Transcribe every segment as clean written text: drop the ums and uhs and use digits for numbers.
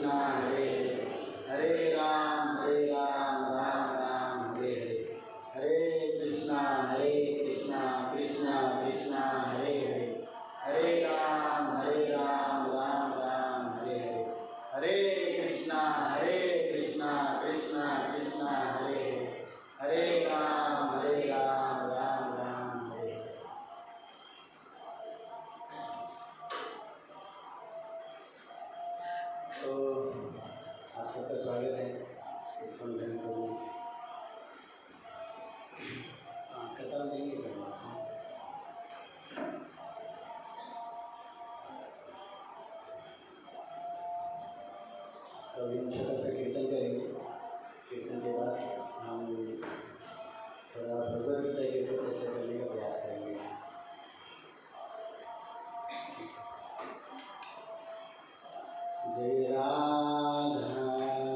कृष्णा हरे हरे राम राम राम हरे हरे कृष्णा कृष्णा कृष्णा हरे हरे राम राम राम हरे हरे कृष्णा कृष्णा कृष्णा हरे राम राम राम हरे। तो आप सबका स्वागत है इस बंधन को करता देंगे करना से। तो अभी हम छोटा सा कीर्तन करेंगे। कीर्तन के बाद हम थोड़ा भगवद गीता के ऊपर चर्चा करने का प्रयास करेंगे। जय राधा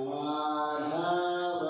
माधव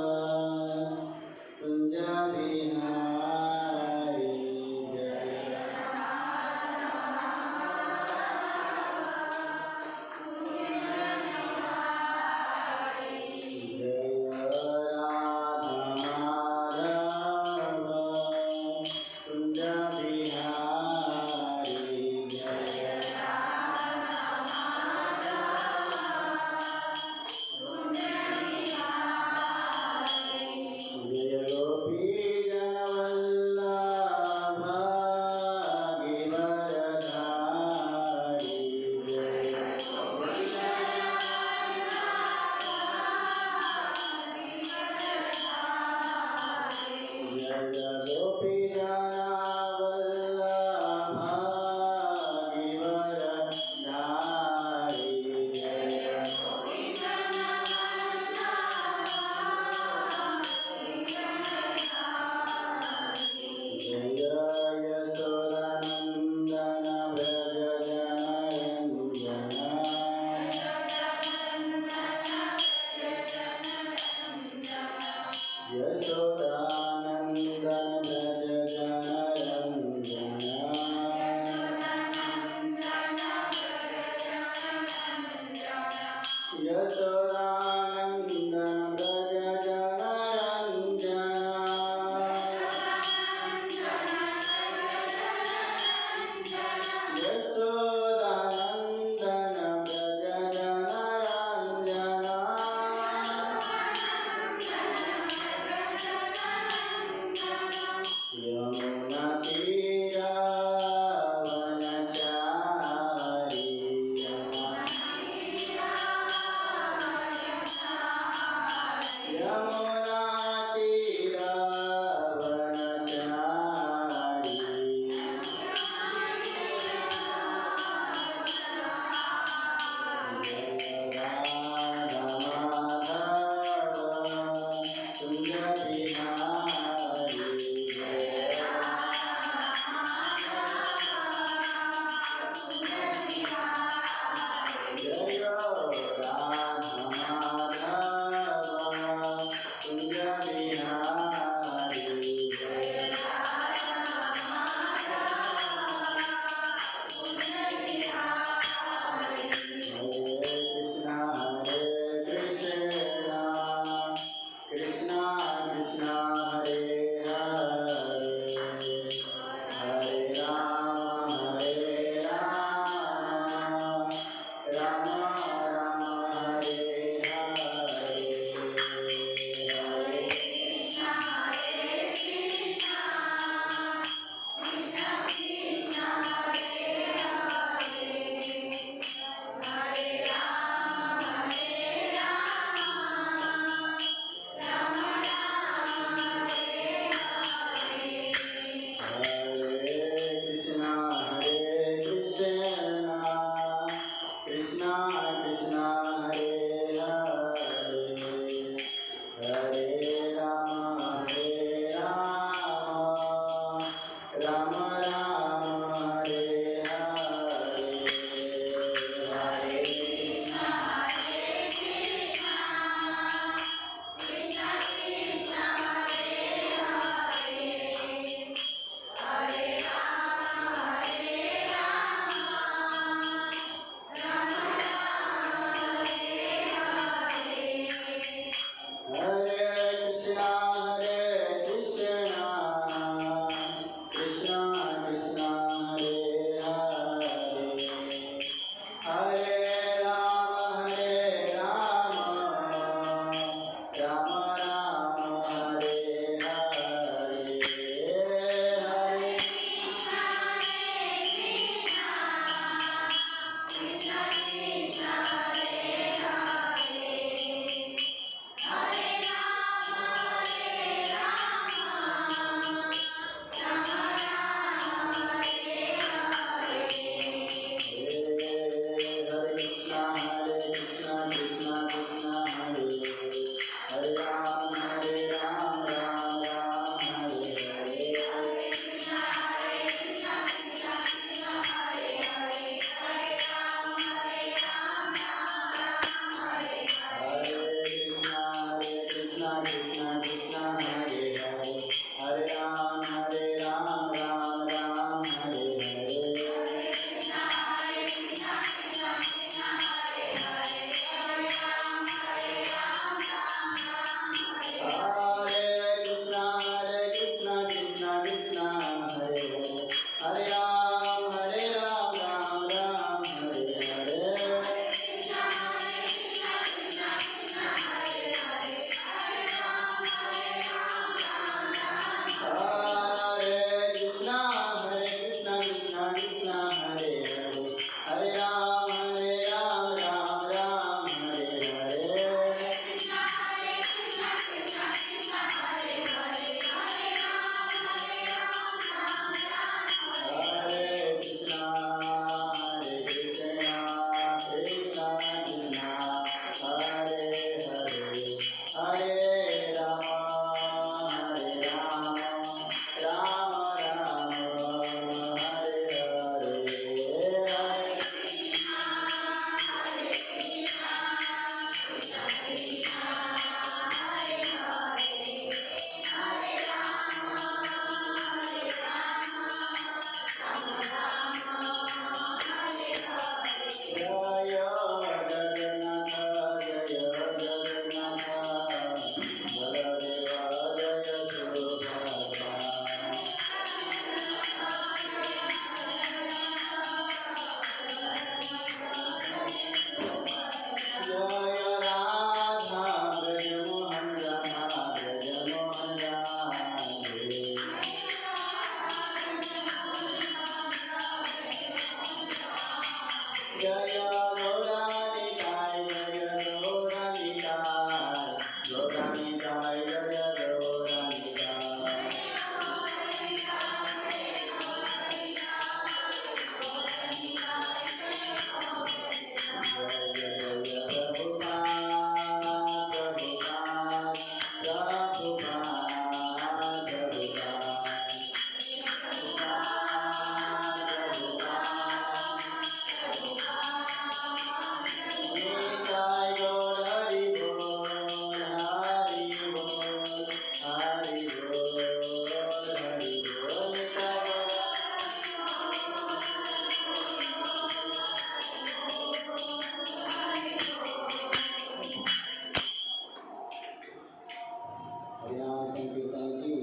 हरिनाम संकीर्तन की,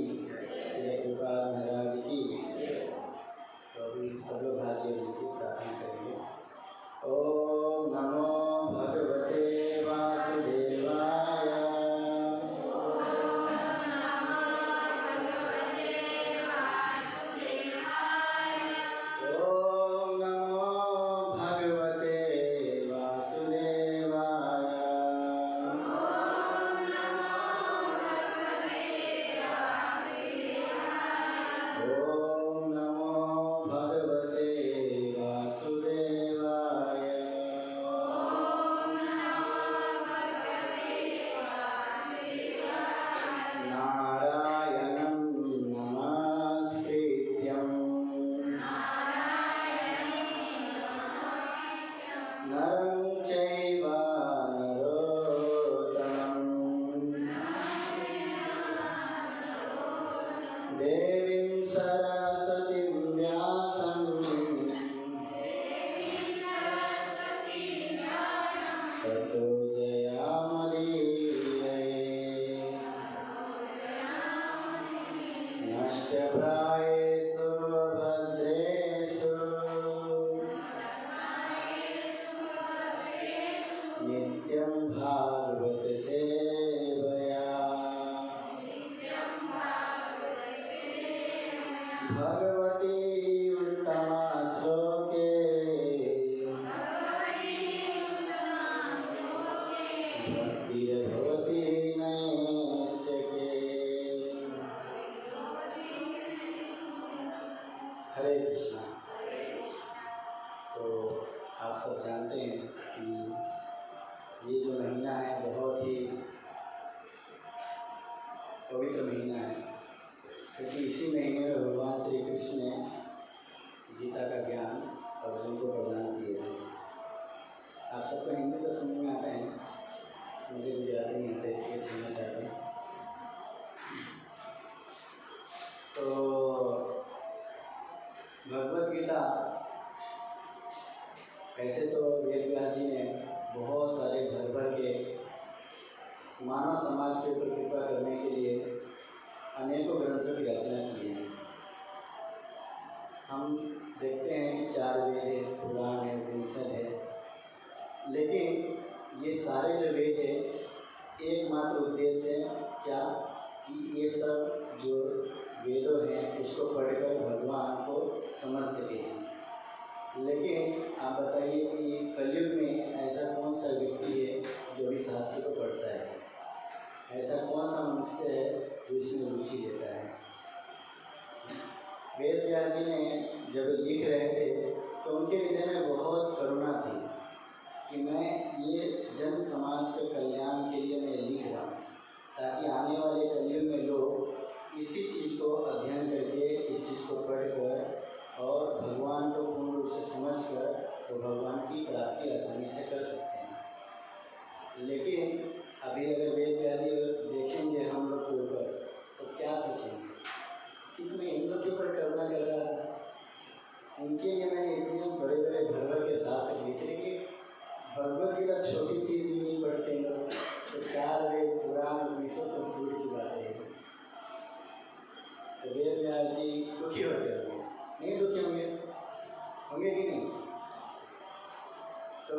श्री कृपाल महाराज की। तो अभी सब लोग हाथ जोड़ लीजिए, प्रार्थना करेंगे। ओम नमो भगवते वासुदेवाय। ओम नमो भगवते वासुदेवाय। ओम नमो भगवते वासुदेवाय। नारायणं नमस्कृत्यं नरं चैव नरोत्तमं देवीं सरस्वतीं व्यासं ततो जयामुदीरये। नष्टप्रायेषु भद्रेषु नित्यं भागवत सेवया। भगवती उत्तमा श्लोके भक्तिर्भवती नैष्टिके। हरे कृष्णा। तो आप सब जानते हैं कि ये जो महीना है बहुत ही पवित्र महीना है, क्योंकि इसी महीने में भगवान श्री कृष्ण ने गीता का ज्ञान अर्जुन को प्रदान किया है। आप सबको हिंदी तो समझ में आता है, मुझे गुजराती नहीं आता, इसलिए छूना चाहता हूँ। तो भगवद गीता, ऐसे तो वेद व्यास जी ने बहुत सारे भर भर के मानव समाज के ऊपर कृपा करने के लिए अनेकों ग्रंथों की रचना की है। हम देखते हैं कि 4 वेद है, पुराण है, उपनिषद है, लेकिन ये सारे जो वेद है एकमात्र उद्देश्य है क्या कि ये सब जो वेदों हैं उसको पढ़कर भगवान को समझ सके। लेकिन आप बताइए कि कलयुग में ऐसा कौन सा व्यक्ति है जो भी शास्त्र को पढ़ता है? ऐसा कौन सा मनुष्य है जो इसमें रुचि लेता है? वेद व्यास जी ने जब लिख रहे थे तो उनके हृदय में बहुत करुणा थी कि मैं ये जन समाज के कल्याण के लिए मैं लिख रहा हूँ, ताकि आने वाले कलयुग में लोग इसी चीज़ को अध्ययन करके, इस चीज़ को पढ़कर और भगवान को पूर्ण रूप से समझकर तो भगवान की प्राप्ति आसानी से कर सकते हैं। लेकिन अभी अगर वेद व्यास जी देखेंगे हम लोग के ऊपर तो क्या सोचेंगे कि मैं इन लोग के ऊपर करुणा कर रहा था, इनके लिए मैंने इतने बड़े बड़े भर के शास्त्र लिखे, लेकिन भगवद गीता छोटी चीज़ भी नहीं पढ़ते लोग, तो 4 वेद पुराण उपनिषद तो दूर की बात है। तो वेद व्यास जी दुखी होते होंगे, नहीं दुखी होंगे? होंगे कि नहीं? तो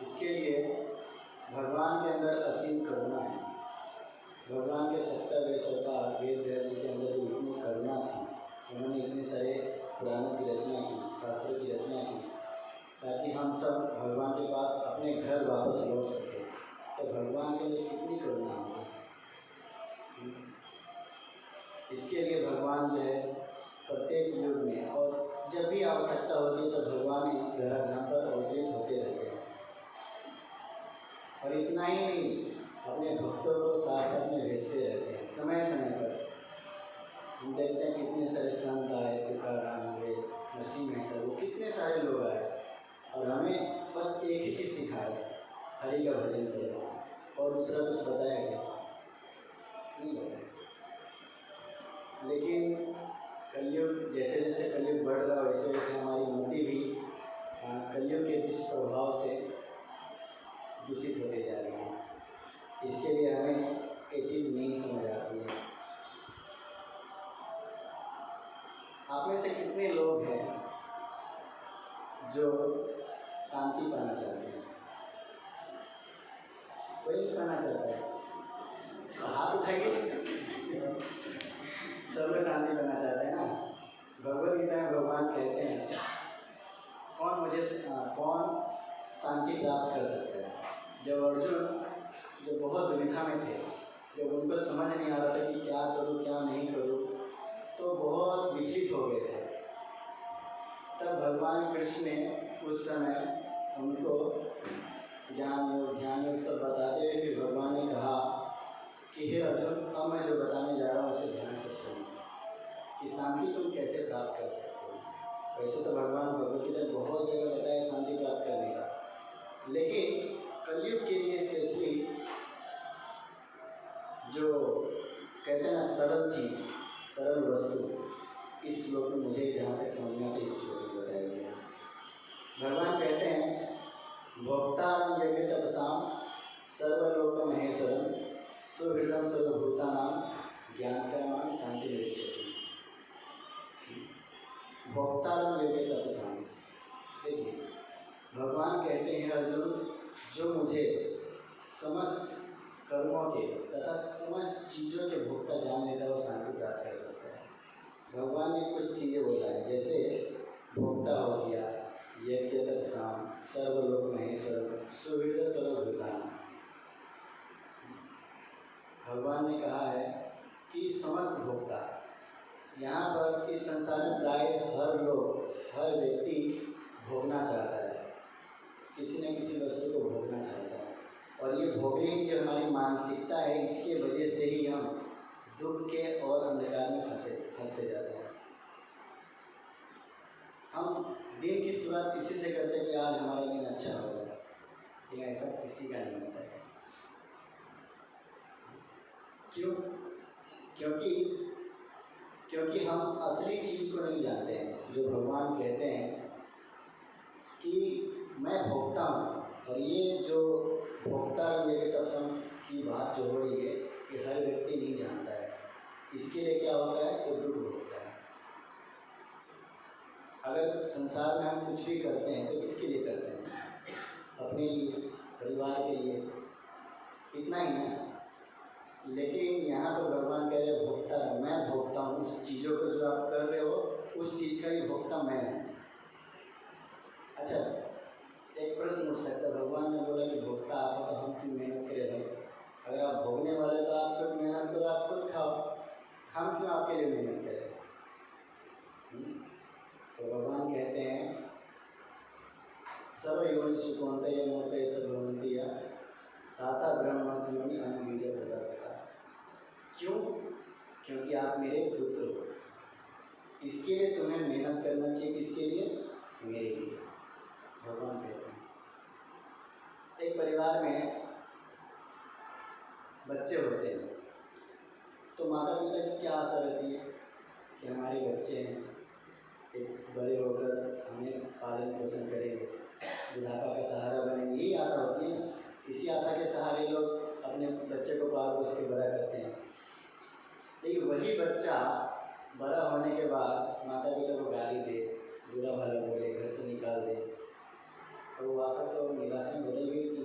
इसके लिए भगवान के अंदर असीम करुणा है। भगवान के 70 अवतार वेद व्यास जी के अंदर जो इतनी करुणा थी, उन्होंने इतने सारे पुराणों की रचना की, शास्त्रों की रचना की, ताकि हम सब भगवान के पास अपने घर वापस लौट सके। तो भगवान के लिए कितनी करुणा होगी। इसके लिए भगवान जो है प्रत्येक युग में और जब भी आवश्यकता होती है तो भगवान इस धराधाम पर अवतरित होते रहते हैं। और इतना ही नहीं, अपने भक्तों को साथ साथ में भेजते रहते हैं समय समय पर। हम देखते हैं कितने सारे संत आए, तुकाराम हुए, नरसिंह मेहता, वो कितने सारे लोग आए और हमें बस एक ही चीज़ सिखाए, हरि का भजन करो, और दूसरा कुछ बताया क्या? नहीं बताया। लेकिन कलयुग जैसे जैसे कलयुग बढ़ रहा है वैसे वैसे हमारी मति भी कलयुग के दुष्प्रभाव से दूषित होते जा रही है। इसके लिए हमें ये चीज़ नहीं समझ आती है। आप में से कितने लोग हैं जो शांति पाना चाहते हैं? कोई नहीं पाना चाहता है, हाथ उठाइए। सब लोग शांति पाना चाहते हैं ना। भगवद गीता में भगवान कहते हैं कौन शांति प्राप्त कर सकता है। जब अर्जुन जो बहुत दुविधा में थे, जब उनको समझ नहीं आ रहा था कि क्या करूं क्या नहीं करूं, तो बहुत विचलित हो गए थे। तब भगवान कृष्ण ने उस समय उनको ज्ञान योग ध्यान योग सब बताते हुए फिर भगवान ने कहा कि हे अर्जुन, अब मैं जो बताने जा रहा हूँ उसे ध्यान से सुनो कि शांति तुम कैसे प्राप्त कर सकते हो। वैसे तो भगवान भगवद गीता बहुत जगह बताया शांति प्राप्त करने का, लेकिन कलयुग के लिए स्पेशली जो कहते हैं ना सरल चीज़, सरल वस्तु, इस श्लोक में मुझे जहाँ तक समझ में आता है इस श्लोक में बताया गया है। भगवान कहते हैं भोक्तारं जगत तपसाम सर्वलोक महेश्वरम सुहृदम सर्वभूतानां ज्ञानतमां शांति विरचति। भोक्तारं जगत तपसाम, देखिए भगवान कहते हैं अर्जुन, जो मुझे समस्त कर्मों के तथा समस्त चीज़ों के भोक्ता जान लेता है वो शांति प्राप्त कर सकता है। भगवान ने कुछ चीज़ें बोला है, जैसे भोक्ता हो गया, यज्ञ तपसाम सर्वलोक महेश्वर सुहृद सर्वभूतानां। भगवान ने कहा है कि समस्त भोक्ता, यहाँ पर इस संसार में प्राय हर लोग, हर व्यक्ति भोगना चाहता है, किसी न किसी वस्तु को भोगना चाहता है। और ये भोगने की जो हमारी मानसिकता है, इसके वजह से ही हम दुख के और अंधकार में फंसते जाते हैं। हम दिन की शुरुआत इसी से करते हैं कि आज हमारा दिन अच्छा होगा, लेकिन ऐसा किसी का नहीं होता है। क्यों? क्योंकि हम असली चीज़ को नहीं जानते हैं। जो भगवान कहते हैं कि मैं भोगता हूँ, और ये जो भोक्ता मेरे तपसम की बात जो हो रही है कि हर व्यक्ति नहीं जानता है, इसके लिए क्या होता है, वो दुख भोगता है। अगर संसार में हम कुछ भी करते हैं तो किसके लिए करते हैं? अपने लिए, परिवार के लिए, इतना ही ना। लेकिन यहाँ पर भगवान कह रहे भोक्ता, मैं भोगता हूँ उस चीज़ों को जो आप कर रहे हो, उस चीज़ का ही भोक्ता मैं हूँ। अच्छा, एक प्रश्न उठ सकता है, भगवान ने बोला कि भोक्ता आप हो तो हम क्यों मेहनत करें भाई? अगर आप भोगने वाले तो आप खुद मेहनत करो, आप खुद खाओ, हम क्यों आपके लिए मेहनत करें? तो भगवान कहते हैं सर्व योनि सुखवंतय मूर्तय सर्ववंती तासा ब्रह्म योनि अन्न बीज प्रदाता। क्यों? क्योंकि आप मेरे पुत्र हो, इसके लिए तुम्हें मेहनत करना चाहिए। किसके लिए? मेरे लिए। भगवान कहते हैं एक परिवार में बच्चे होते हैं तो माता पिता की क्या आशा रहती है कि हमारे बच्चे हैं, एक बड़े होकर हमें पालन पोषण करेंगे, बुढ़ापा का सहारा बनेंगे, यही आशा होती है। इसी आशा के सहारे लोग अपने बच्चे को पाल पोस के बड़ा करते हैं। लेकिन वही बच्चा बड़ा होने के बाद माता पिता को गाली दे, बुरा भला बोले, घर से निकाल दे, तो वो आशा तो निराशा में बदल गई थी।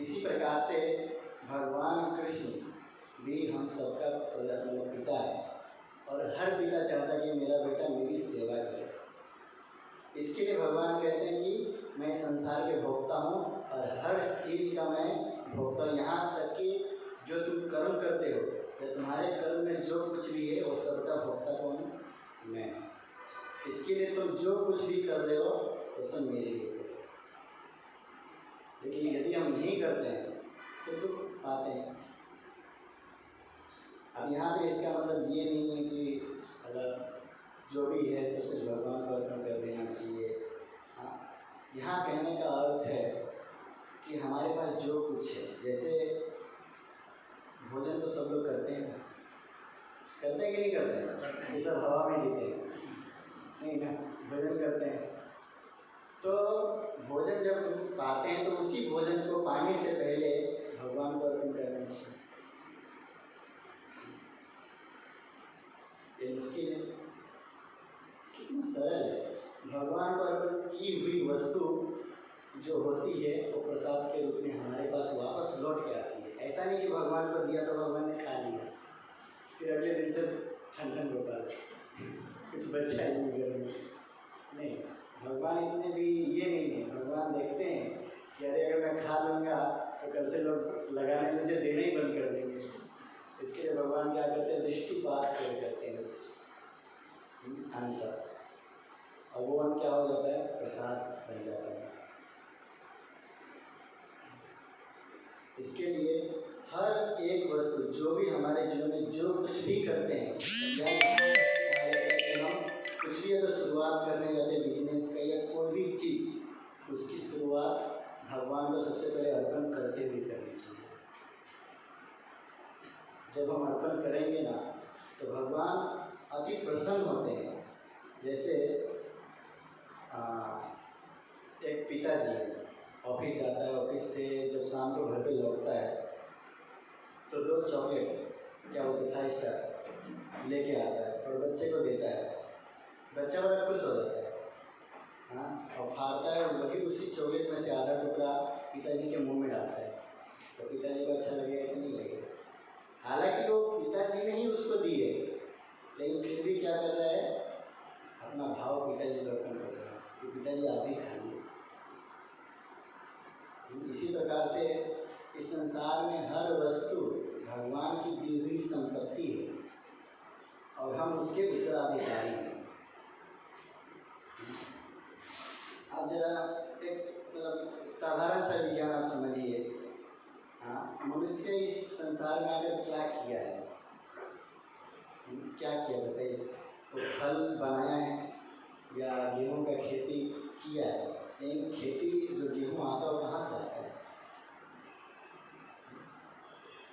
इसी प्रकार से भगवान कृष्ण भी हम सबका पिता है, और हर पिता चाहता है कि मेरा बेटा मेरी सेवा करे। इसके लिए भगवान कहते हैं कि मैं संसार के भोक्ता हूँ और हर चीज़ का मैं भोक्ता हूँ। यहाँ तक कि जो तुम कर्म करते हो या तुम्हारे कर्म में जो कुछ भी है वो सबका भोक्ता कौन है? मैं। इसके लिए तुम जो कुछ भी कर रहे हो वो सब मेरे लिए करो। लेकिन यदि हम नहीं करते हैं तो दुख पाते हैं। अब यहाँ पे इसका मतलब ये नहीं है कि मतलब जो भी है सब कुछ भगवान को अर्पण कर देना चाहिए। हाँ, यहाँ कहने का अर्थ है कि हमारे पास जो कुछ है, जैसे भोजन तो सब लोग करते हैं कि नहीं करते हैं? ये सब हवा में जीते हैं, नहीं ना? भोजन करते हैं। तो भोजन जब पाते हैं तो उसी भोजन को पाने से पहले भगवान भगवान को अर्पण की हुई वस्तु जो होती है वो प्रसाद के रूप में हमारे पास वापस लौट के आती है। ऐसा नहीं कि भगवान को दिया तो भगवान ने खा लिया, फिर अगले दिन से ठंडन होता है, कुछ बचा ही नहीं घर में। नहीं, भगवान इतने भी ये नहीं है। भगवान देखते हैं कि अरे अगर मैं खा लूँगा तो कल से लोग लगाने मुझे देना ही बंद कर देंगे। इसके लिए भगवान क्या करते हैं, दृष्टिपात करते हैं उस अन्न पर, और वो अन्न क्या हो जाता है, प्रसाद बन जाता है। इसके लिए हर एक वस्तु जो भी हमारे जीवन में जो कुछ भी करते हैं, हम कुछ भी अगर शुरुआत करने जाते हैं बिजनेस का या कोई भी चीज़, उसकी शुरुआत भगवान को सबसे पहले अर्पण करते हुए करनी चाहिए। जब हम अर्पण करेंगे ना तो भगवान अति प्रसन्न होते हैं। जैसे एक पिताजी है, ऑफिस जाता है, ऑफिस से जब शाम को घर पे लौटता है तो 2 चॉकलेट क्या बोलते 5 स्टार लेके आता है और बच्चे को देता है। बच्चा बड़ा खुश हो जाता है, हाँ, और फाड़ता है, वही उसी चॉकलेट में से आधा टुकड़ा पिताजी के मुंह में डालता है। तो पिताजी को अच्छा लगेगा कि नहीं लगेगा? हालांकि वो पिताजी ने ही उसको दी है, लेकिन फिर भी क्या कर रहा है, अपना भाव पिताजी को अर्पण कर रहा है कि पिताजी आप भी खाइए। इसी प्रकार से इस संसार में हर वस्तु भगवान की दी हुई संपत्ति है और हम उसके उत्तराधिकारी हैं। आप जरा एक मतलब साधारण सा विज्ञान आप समझिए, हाँ, मनुष्य इस संसार में आकर क्या किया है, क्या किया बताइए? तो फल बनाया है या गेहूं का खेती किया है, लेकिन खेती जो गेहूं आता है वो कहाँ से आता है?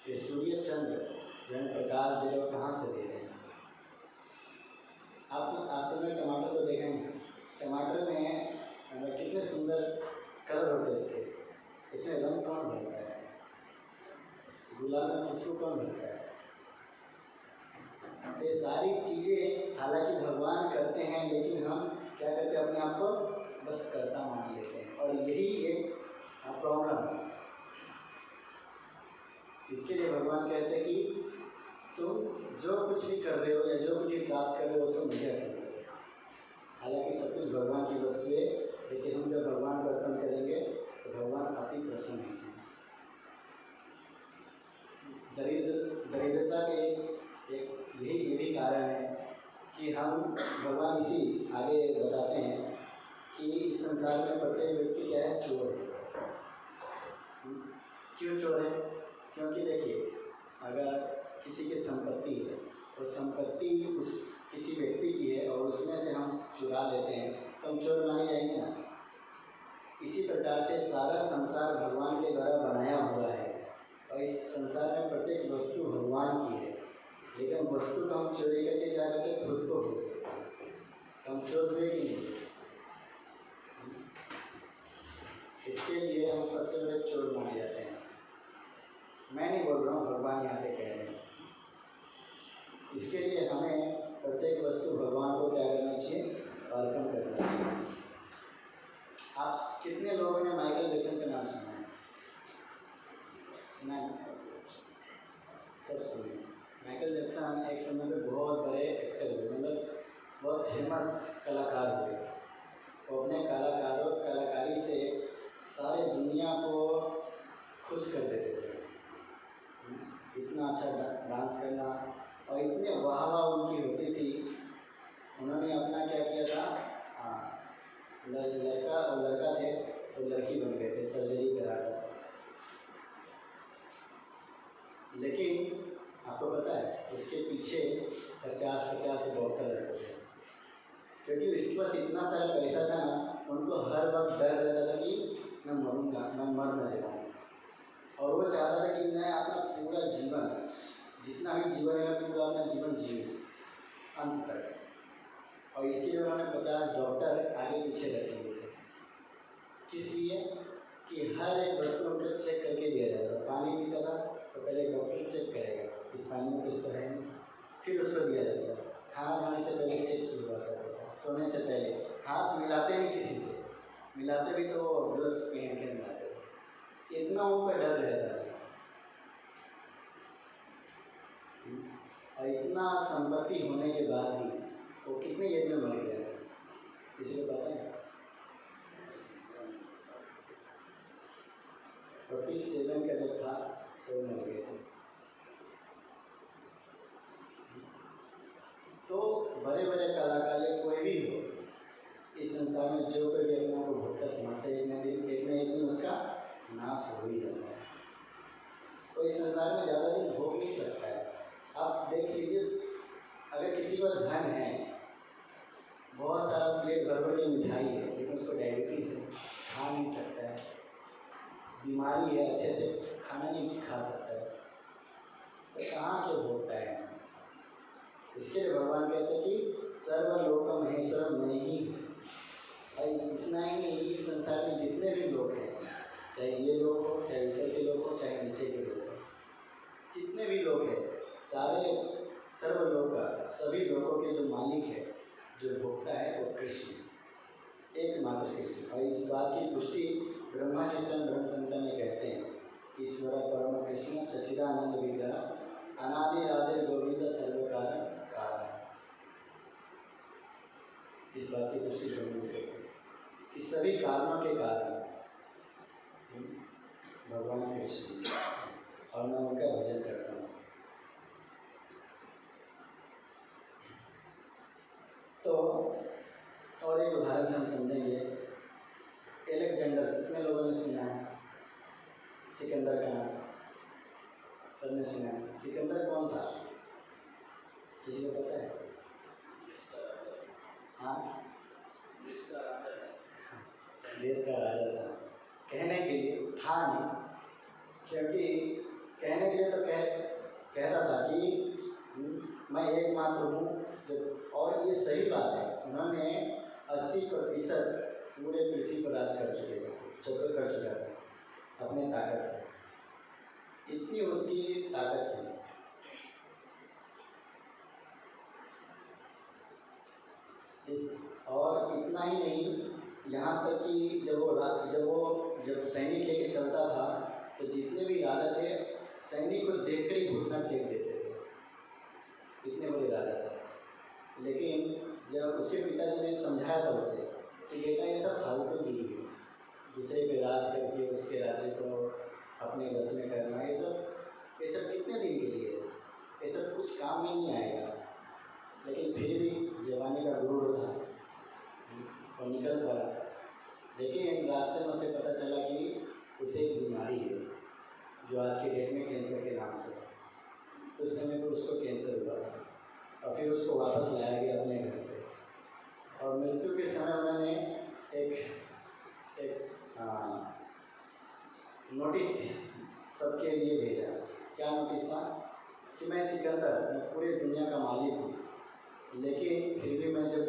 ये सूर्य चंद्र जन प्रकाश दे रहे हो, कहाँ से दे रहे हैं? आप सबने टमाटर को देखेंगे, टमाटर में कितने सुंदर कलर होते हैं उसके, इसमें रंग कौन भरता है? गुलाब में खुशबू कौन भरता है? ये सारी चीज़ें हालांकि भगवान करते हैं, लेकिन हम क्या करते हैं, अपने आप को बस कर्ता मान लेते हैं, और यही एक प्रॉब्लम है। इसके लिए भगवान कहते हैं कि तुम जो कुछ भी कर रहे हो या जो कुछ भी प्राप्त कर रहे हो सब मुझे अर्पण करो। हालांकि सब कुछ भगवान की वस्तु है, लेकिन हम जब भगवान को अर्पण करेंगे तो भगवान अति प्रसन्न होंगे। दरिद्रता के एक ये भी कारण है कि हम भगवान इसी आगे बताते हैं कि इस संसार में प्रत्येक व्यक्ति क्या है, चोर है। क्यों चोर है? क्योंकि देखिए, अगर किसी की संपत्ति है तो संपत्ति उस किसी व्यक्ति की है और उसमें से हम चुरा लेते हैं तो हम चोर माने जाएंगे ना। इसी प्रकार से सारा संसार भगवान के द्वारा बनाया हुआ है और इस संसार में प्रत्येक वस्तु भगवान की है, लेकिन वस्तु को हम चोरी करके क्या करते हैं, खुद को भूल देते हैं। हम चोर हुए कि नहीं? इसके लिए हम सबसे बड़े चोर माने जाते हैं। मैं नहीं बोल रहा हूँ, भगवान यहाँ पे कह रहे हैं। इसके लिए हमें प्रत्येक वस्तु भगवान को क्या करना चाहिए, अर्पण करना चाहिए। आप कितने लोगों ने माइकल जैक्सन का नाम सुना है? सुना है? सब सुने। माइकल जैक्सन एक समय में बहुत बड़े एक्टर हुए, मतलब बहुत फेमस कलाकार हुए। वो अपने कलाकारी से सारे दुनिया को खुश कर देते थे। इतना अच्छा डांस करना और इतने वाह उनकी होती थी। उन्होंने अपना क्या किया था, लड़का थे तो लड़की बन गए थे, सर्जरी करा था। लेकिन आपको पता है उसके पीछे 50 डॉक्टर रहते थे, क्योंकि उसके पास इतना सारा पैसा था ना, उनको हर वक्त डर रहता था कि मैं मरूंगा, मैं मर न जाऊँ। और वो चाहता था कि मैं अपना पूरा जीवन, जितना भी जीवन है, पूरा अपना जीवन जीऊँ अंत तक। और इसके लिए उन्होंने 50 डॉक्टर आगे पीछे रख लिए थे। किस लिए? कि हर एक वस्तु उनको चेक करके दिया जाता था। पानी पीता था तो पहले डॉक्टर चेक करेगा इस पानी में कुछ तो है नहीं, फिर उसको दिया जाता था। खाना खाने से पहले चेक किया जाता था, सोने से पहले हाथ मिलाते भी किसी से, मिलाते भी तो वो ग्लव्स पहन के मिलाते थे, इतना उनका डर रहता था। और इतना संपत्ति होने के बाद भी वो कितने एज में मर गया, किसी को पता है? 47 का जब था तो मर गए थे। तो बड़े बड़े कलाकार या कोई भी हो इस संसार में, जो कोई भी अपने को भोग का समझता है, एक न एक दिन उसका नाश हो ही जाता है। कोई संसार में ज़्यादा दिन भोग नहीं सकता है। आप देख लीजिए, अगर किसी को धन है, बहुत सारा प्लेट भर भर के मिठाई है, लेकिन उसको डायबिटीज़ है, खा नहीं सकता है, बीमारी है, अच्छे से खाना नहीं खा सकता है, तो कहाँ के भोगता है? इसके लिए भगवान कहते हैं कि सर्वलोक महेश्वर मैं ही हूँ। और इतना ही नहीं, इस संसार में जितने भी लोग हैं, चाहे ये लोग हो, चाहे ऊपर के लोग हो, चाहे नीचे के लोग हो, जितने भी लोग हैं, सारे सर्वलोक का, सभी लोगों के जो मालिक है, जो भोक्ता है, वो कृष्ण, एकमात्र कृष्ण। और इस बात की पुष्टि ब्रह्मा जी स्वयं ब्रह्म संहिता में कहते हैं, ईश्वर परम कृष्ण सच्चिदानंद विग्रह अनादि आदि गोविंद सर्वकार कारण। इस बात की पुष्टि ब्रह्म जी कहते हैं कि सभी कारणों के कारण भगवान कृष्ण, और मैं उनका भजन करता हूँ। तो और एक उदाहरण से हम समझेंगे। एलेक्जेंडर, कितने लोगों ने सुना है सिकंदर का नाम? सबने सुना है। सिकंदर कौन था, किसी को पता है? हाँ, देश का राजा था। कहने के लिए था नहीं, क्योंकि कहने के लिए तो कहता था कि मैं एकमात्र हूँ। और ये सही बात है, उन्होंने 80% पूरे पृथ्वी पर राज कर चुका था अपने ताकत से, इतनी उसकी ताकत थी। और इतना ही नहीं, यहाँ तक कि जब सैनिक लेके चलता था तो जितने भी राजा थे, सैनिक को देखकर ही घुटना टेक देते थे, इतने बड़े राजा थे। लेकिन जब उसके पिताजी ने समझाया था उसे कि बेटा ये सब फालतू की है, दूसरे पे राज करके उसके राज्य को अपने बस में करना, ये सब कितने दिन के लिए है, ये सब कुछ काम में नहीं आएगा। लेकिन फिर भी जवानी का गुरूर था, और निकल पड़ा। लेकिन रास्ते में उसे पता चला कि उसे एक बीमारी है, जो आज के डेट में कैंसर के नाम से, उस समय पर उसको कैंसर हुआ था। और फिर उसको वापस लाया गया अपने घर पे, और मृत्यु के समय उन्होंने एक नोटिस सबके लिए भेजा। क्या नोटिस था? कि मैं सिकंदर, मैं पूरी दुनिया का मालिक हूँ, लेकिन फिर भी मैं जब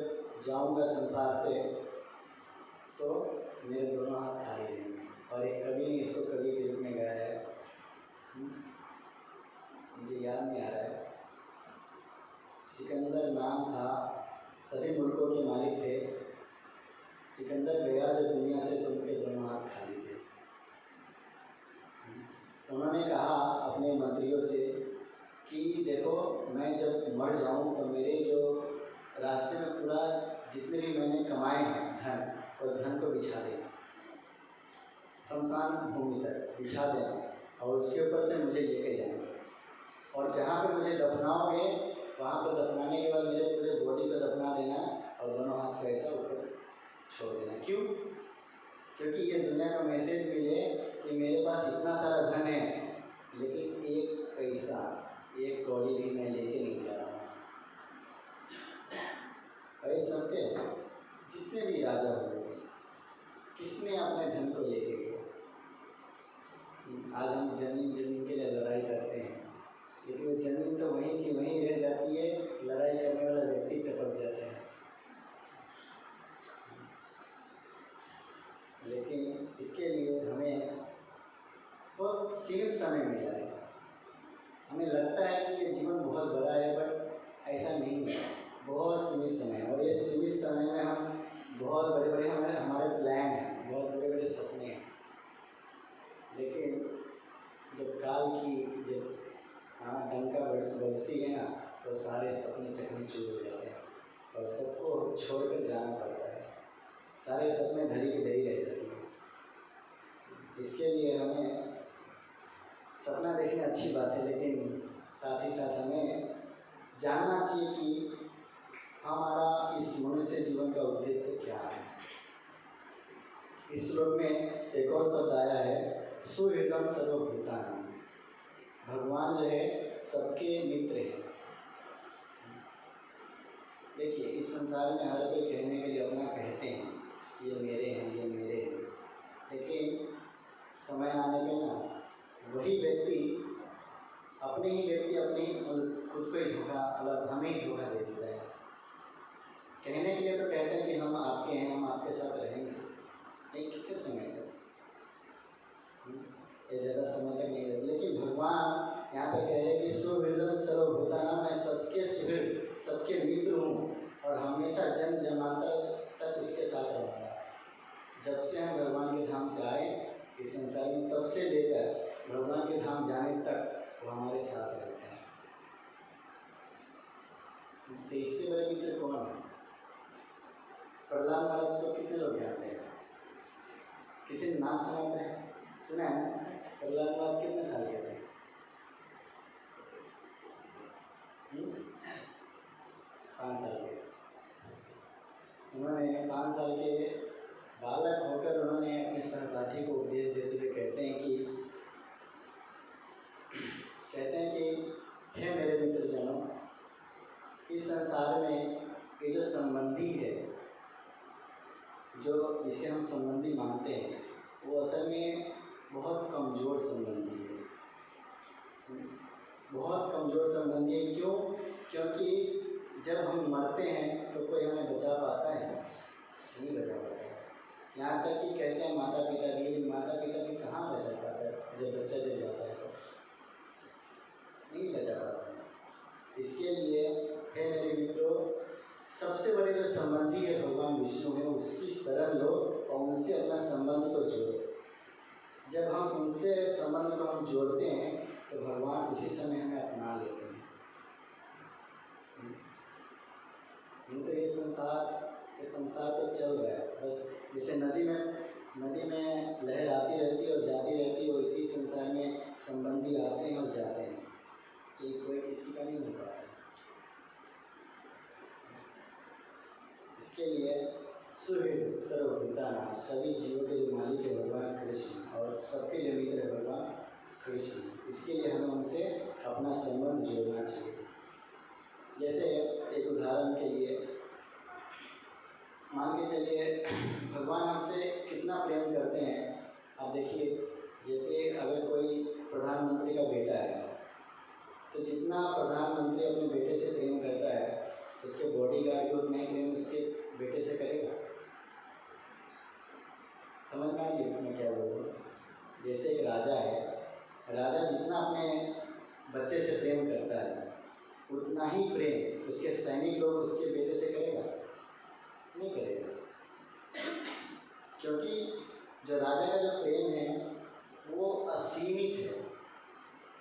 जाऊँगा संसार से तो मेरे दोनों हाथ खाली रहेंगे। और एक कवि ने इसको कवि के रूप में गाया है, मुझे याद नहीं आ रहा है। सिकंदर नाम था, सभी मुल्कों के मालिक थे। सिकंदर गया जब दुनिया से तो उनके दोनों हाथ खाली थे। उन्होंने कहा अपने मंत्रियों से कि देखो, मैं जब मर जाऊं तो मेरे जो रास्ते में पूरा जितने भी मैंने कमाए हैं धन, और धन को बिछा देना, शमशान भूमि तक बिछा देना, और उसके ऊपर से मुझे लेके जाना, और जहाँ पे मुझे दफनाओगे वहाँ पर दफनाने के बाद मेरे पूरे बॉडी को दफना देना, और दोनों हाथ को ऐसा ऊपर छोड़ देना। क्यों? क्योंकि ये दुनिया का मैसेज मिले कि मेरे पास इतना सारा धन है, लेकिन एक पैसा, एक कौड़ी भी मैं लेके नहीं जा रहा हूँ। ऐसा सत्य है, जितने भी राजा हुए, किसने अपने धन को लेके गए? आज हम जमीन के लिए लड़ाई करते हैं, लेकिन वो जमीन तो वहीं की वहीं रह जाती है, लड़ाई करने वाला व्यक्ति टपक जाता है। लेकिन इसके लिए हमें बहुत सीमित समय मिला है। हमें लगता है कि ये जीवन बहुत बड़ा है, बट ऐसा नहीं है, बहुत सीमित समय है। और ये सीमित समय में हम बहुत बड़े बड़े हमारे हमारे प्लान हैं, बहुत बड़े बड़े सपने हैं, लेकिन जब काल की जब डंका बजती है ना, तो सारे सपने चकनाचूर हो जाते हैं और सबको छोड़कर जाना पड़ता है। सारे सपने धरी की धरी रह जाती है। इसके लिए हमें सपना देखना अच्छी बात है, लेकिन साथ ही साथ हमें जानना चाहिए कि हमारा इस मनुष्य जीवन का उद्देश्य क्या है। इस श्लोक में एक और शब्द आया है, सुहृदं सर्वभूतानां। भगवान जो है सबके मित्र हैं। देखिए, इस संसार में हर कोई कहने के लिए अपना कहते हैं, ये मेरे हैं, ये मेरे हैं, लेकिन समय आने पे ना वही व्यक्ति अपने ही खुद को ही धोखा, मतलब हमें ही धोखा दे देता है। कहने के लिए तो कहते हैं कि हम आपके हैं, हम आपके साथ रहेंगे, नहीं कितने समय तक, ये ज़्यादा समय तक नहीं रहते। लेकिन भगवान यहाँ पे कह रहे हैं कि सुहृदं सर्वभूतानां, मैं सबके सुहृद, सबके मित्र हूँ और हमेशा जन्म जन्मांतर तक उसके साथ रहूँगा। जब से हम भगवान के धाम से आए इस संसार में, तब से लेकर भगवान के धाम जाने तक वो हमारे साथ रहते हैं। तो इससे बड़े मित्र कौन है? प्रहलाद महाराज को कितने लोग जानते हैं? किसी ने नाम सुना है? प्रहलाद महाराज कितने साल के थे? 5 साल के। उन्होंने 5 साल के बालक होकर उन्होंने अपने सहपाठी को उपदेश देते हुए कहते हैं कि हे मेरे मित्र जनों, इस संसार में ये जो संबंधी है, जो जिसे हम संबंधी मानते हैं, वो असल में बहुत कमज़ोर संबंधी है, बहुत कमज़ोर संबंधी है। क्यों? क्योंकि जब हम मरते हैं तो कोई हमें बचा पाता है? नहीं बचा पाता है। यहाँ तक कि कहते हैं माता पिता भी कहाँ बचा पाता है? जब बच्चा जब जाता है तो नहीं बचा पाता है। इसके लिए हे मेरे मित्रों, सबसे बड़े जो संबंधी है भगवान विष्णु है, उसकी शरण लो और उनसे अपना संबंध को जोड़ो। जब हम उनसे संबंध को हम जोड़ते हैं तो भगवान उसी समय हमें अपना लेते हैं। नहीं तो ये संसार तो चल रहा है बस, जैसे नदी में लहर आती रहती है और जाती रहती है, और इसी संसार में संबंधी आते हैं और जाते हैं, ये कोई किसी का नहीं हो पाता है। इसके लिए सुहृद सर्वभूतानां, सभी जीवों के जो मालिक है भगवान कृष्ण, और सबके जो मित्र है भगवान कृष्ण। इसके लिए हमें उनसे अपना संबंध जोड़ना चाहिए। जैसे एक उदाहरण के लिए मान के चलिए, भगवान हमसे कितना प्रेम करते हैं। आप देखिए, जैसे अगर कोई प्रधानमंत्री का बेटा है तो जितना प्रधानमंत्री अपने बेटे से प्रेम करता है, उसके बॉडीगार्ड भी उतना ही प्रेम उसके बेटे से करेगा। समझ में आइए मैं क्या बोल रहा हूँ? जैसे एक राजा है, राजा जितना अपने बच्चे से प्रेम करता है, उतना ही प्रेम उसके सैनिक लोग उसके बेटे से करेगा? नहीं करेगा। क्योंकि जो राजा का जो प्रेम है वो असीमित है।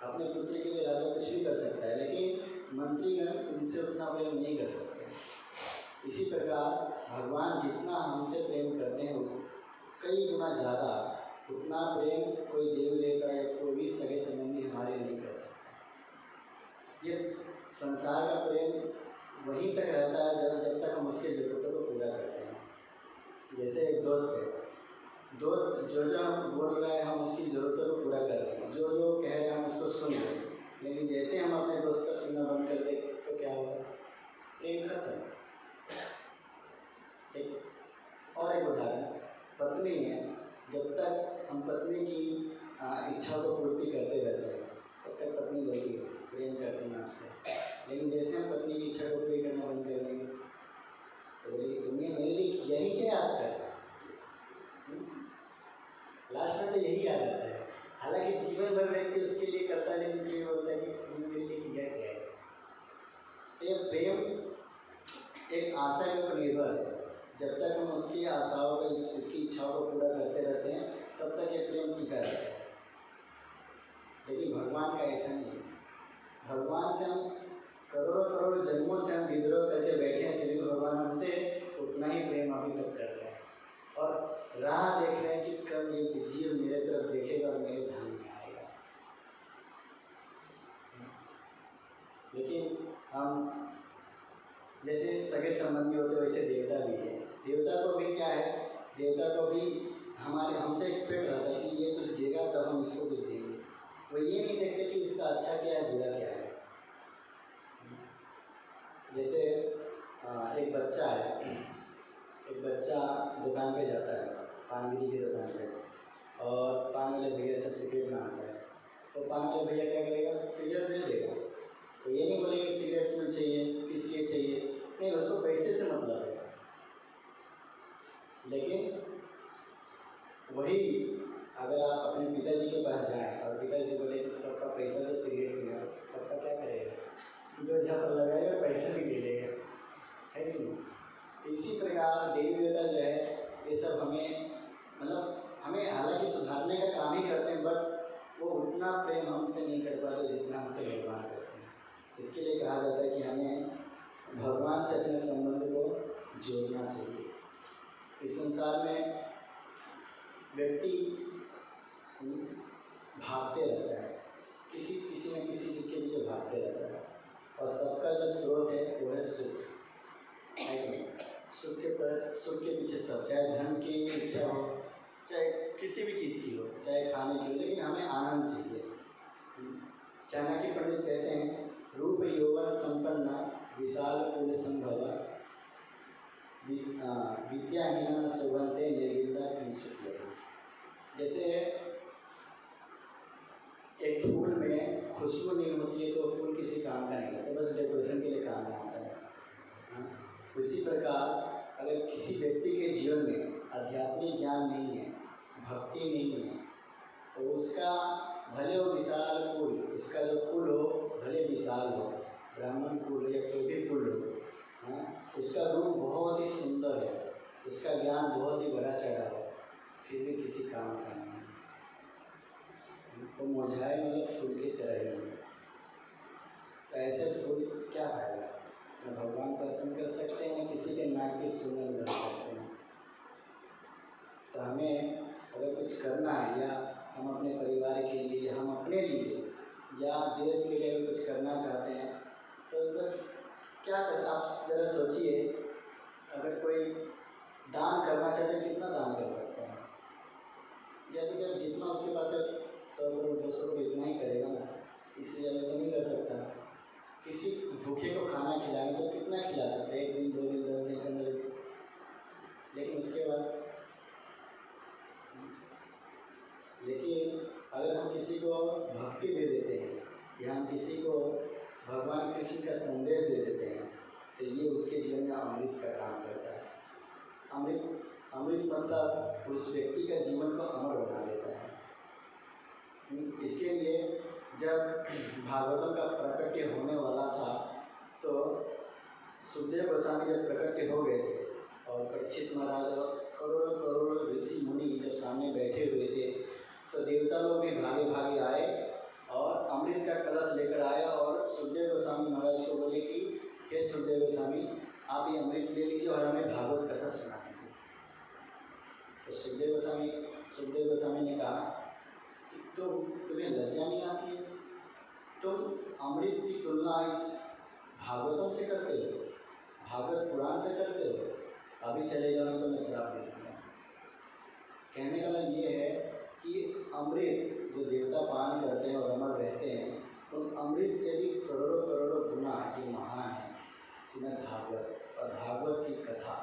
अपने पुत्र के लिए राजा कुछ भी कर सकता है, लेकिन मंत्रीगण उनसे उतना प्रेम नहीं कर सकते। इसी प्रकार भगवान जितना हमसे प्रेम करते हैं, कई गुना ज़्यादा उतना प्रेम कोई देव देवता या कोई भी सगे संबंधी हमारे नहीं कर सकता। ये संसार का प्रेम वहीं तक रहता है जब तक हम उसकी ज़रूरतों को पूरा करते हैं। जैसे एक दोस्त है, दोस्त जो हम बोल रहे हैं हम उसकी ज़रूरतों को पूरा कर रहे हैं, जो कह रहे हैं हम उसको सुन रहे हैं, लेकिन जैसे हम अपने दोस्त का सुनना बंद कर दें तो क्या होगा? प्रेम खत्म। एक उदाहरण, पत्नी है, जब तक हम पत्नी की इच्छा को पूर्ति करते रहते हैं तब तक पत्नी बोलती है प्रेम करते हैं आपसे, लेकिन जैसे हम पत्नी की इच्छा को पूरी करना बंद कर देंगे तो बोलिए तुमने मेरे लिए किया ही क्या याद कर? लास्ट में तो यही याद आता है। हालांकि जीवन भर व्यक्ति उसके लिए करता है, लेकिन फिर बोलता है कि तुमने मेरे लिए किया क्या है? ये प्रेम एक आशा के ऊपर निर्भर है। जब तक हम उसकी को पूरा करते रहते हैं, तब तक ये प्रेम टिका रहता है। लेकिन भगवान का ऐसा नहीं है। भगवान से हम करोड़ों करोड़ जन्मों से हम विद्रोह करके बैठे हैं, फिर भी भगवान हमसे उतना ही प्रेम अभी तक कर रहे हैं और राह देख रहे हैं कि कब ये जीव मेरे तरफ देखेगा और मेरे धाम में आएगा। लेकिन हम जैसे सगे संबंधी होते वैसे देवता भी है। देवता को भी क्या है, देवता को भी हमसे एक्सपेक्ट रहता है कि ये कुछ देगा तब हम इसको कुछ देंगे। वो ये नहीं देखते कि इसका अच्छा क्या है बुरा क्या है। जैसे एक बच्चा है, एक बच्चा दुकान पे जाता है, पान बीड़ी की दुकान पे, और पान वाले भैया से सिगरेट मांगता है, तो पान वाले भैया क्या करेगा, सिगरेट दे देगा। तो ये नहीं बोलेगा सिगरेट क्यों चाहिए, किस लिए चाहिए, नहीं, उसको पैसे से मतलब है। लेकिन वही अगर आप अपने पिताजी के पास जाएं और पिताजी बोले कि पापा पैसा तो सिगरेट पीना, पापा क्या करेगा, दो झापड़ लगाएगा, पैसा भी ले लेगा, है कि नहीं। इसी प्रकार देवी देवता जो है ये सब हमें हालांकि सुधारने का काम ही करते हैं, बट वो उतना प्रेम हमसे नहीं कर पाते जितना हमसे भगवान करते हैं। इसके लिए कहा जाता है कि हमें भगवान से अपने संबंध को जोड़ना चाहिए। इस संसार में व्यक्ति भागते रहता है, किसी न किसी चीज़ के पीछे भागते रहता है, और सबका जो स्रोत है वो है सुख। सुख के पीछे सब, चाहे धन की इच्छा हो, चाहे किसी भी चीज़ की हो, चाहे खाने की हो, लेकिन हमें आनंद चाहिए। चाणक्य पंडित कहते हैं, रूप यौवन संपन्ना विशाल कुल संभवा विद्याहीन शोभन्ते निर्विद्या किंचित्। जैसे एक फूल में खुशबू नहीं होती है तो फूल किसी काम का नहीं लगता, बस डेकोरेशन के लिए काम में आता है। उसी प्रकार अगर किसी व्यक्ति के जीवन में आध्यात्मिक ज्ञान नहीं है, भक्ति नहीं है, तो उसका भले वो विशाल कुल, उसका जो कुल हो भले विशाल हो, ब्राह्मण कुल या कोई भी कुल हो, उसका रूप बहुत ही सुंदर है, उसका ज्ञान बहुत ही बड़ा चढ़ा हो, फिर भी किसी काम का नहीं है, वो मुरझाए फूल की तरह ही है। तो ऐसे फूल क्या फायदा, न भगवान को अर्पण कर सकते हैं, न किसी के नाक की सुगंध कर सकते हैं। तो हमें अगर कुछ करना है, या हम अपने परिवार के लिए, या हम अपने लिए, या देश के लिए कुछ करना चाहते हैं, तो बस क्या करें, आप ज़रा सोचिए, अगर कोई दान करना चाहते हैं कितना दान कर सकता है, या तो जब जितना उसके पास 100 करोड़ 200 करोड़ इतना ही करेगा ना, इससे ज़्यादा तो नहीं कर सकता। किसी भूखे को खाना खिलाएंगे तो कितना खिला सकते हैं, 1 दिन 2 दिन 10 दिन करने लगे, लेकिन उसके बाद अगर हम किसी को भक्ति दे देते हैं, या हम किसी को भगवान कृष्ण का संदेश दे देते हैं, तो ये उसके जीवन में अमृत का काम करता है। अमृत मतलब उस व्यक्ति का जीवन को अमर बना देता है। इसके लिए जब भागवतों का प्रकट्य होने वाला था, तो सुखदेव गोस्वामी जब प्रकट्य हो गए थे, और परीक्षित महाराज और करोड़ों करोड़ ऋषि मुनि जब सामने बैठे हुए थे, तो देवता लोग भी भागे भागे आए और अमृत का कलश लेकर आया, और सुखदेव गोस्वामी महाराज को बोले कि हे सुखदेव गोस्वामी, आप ये अमृत ले लीजिए और हमें भागवत कथा सुना दीजिए। तो सुखदेव गोस्वामी ने कहा कि तुम्हें लज्जा नहीं आती है, तुम अमृत की तुलना इस भागवतों से करते हो, भागवत पुराण से करते हो, अभी चले जाओ तो मैं श्राप दे दूँगा। कहने का मतलब ये है कि अमृत जो देवता पान करते हैं और अमर रहते हैं, उन अमृत से भी करोड़ों करोड़ों गुना ये महान है श्रीमद् भागवत और भागवत की कथा।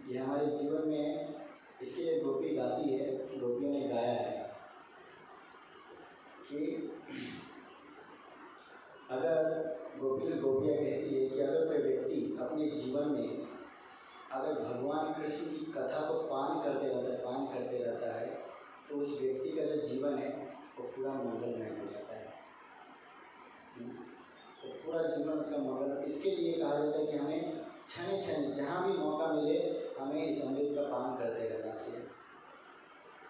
ये हमारे जीवन में, इसके लिए गोपी गाती है, गोपियों ने गाया है कि अगर गोपियाँ कहती है कि अगर कोई व्यक्ति अपने जीवन में अगर भगवान कृष्ण की कथा को पान करते रहता है, तो उस व्यक्ति का जो जीवन है वो पूरा मंगलमय हो जाता है, तो पूरा जीवन उसका मंगल। इसके लिए कहा जाता है कि हमें क्षण क्षण जहाँ भी मौका मिले हमें इस अमृत का पान करते रहना चाहिए।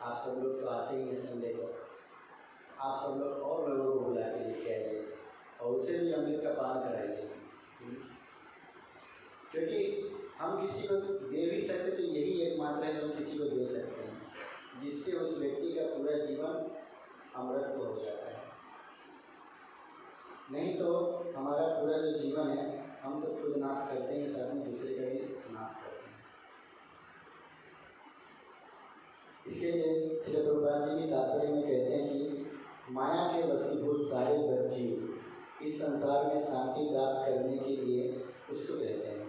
आप सब लोग तो आते ही हैं संडे को, आप सब लोग और लोगों को बुला के लेके आइए और उसे भी अमृत का पान कराइए, क्योंकि हम किसी को दे भी सकते तो यही एकमात्र है जो हम किसी को दे सकते हैं, जिससे उस व्यक्ति का पूरा जीवन अमृत हो जाता है। नहीं तो हमारा पूरा जो जीवन है हम तो खुद नाश करते हैं, साथ में दूसरे का भी नाश करते हैं। इसके लिए श्री प्रभुपाद जी भी तात्पर्य में कहते हैं कि माया के वशीभूत सारे बच्चे इस संसार में शांति प्राप्त करने के लिए उत्सुक रहते हैं,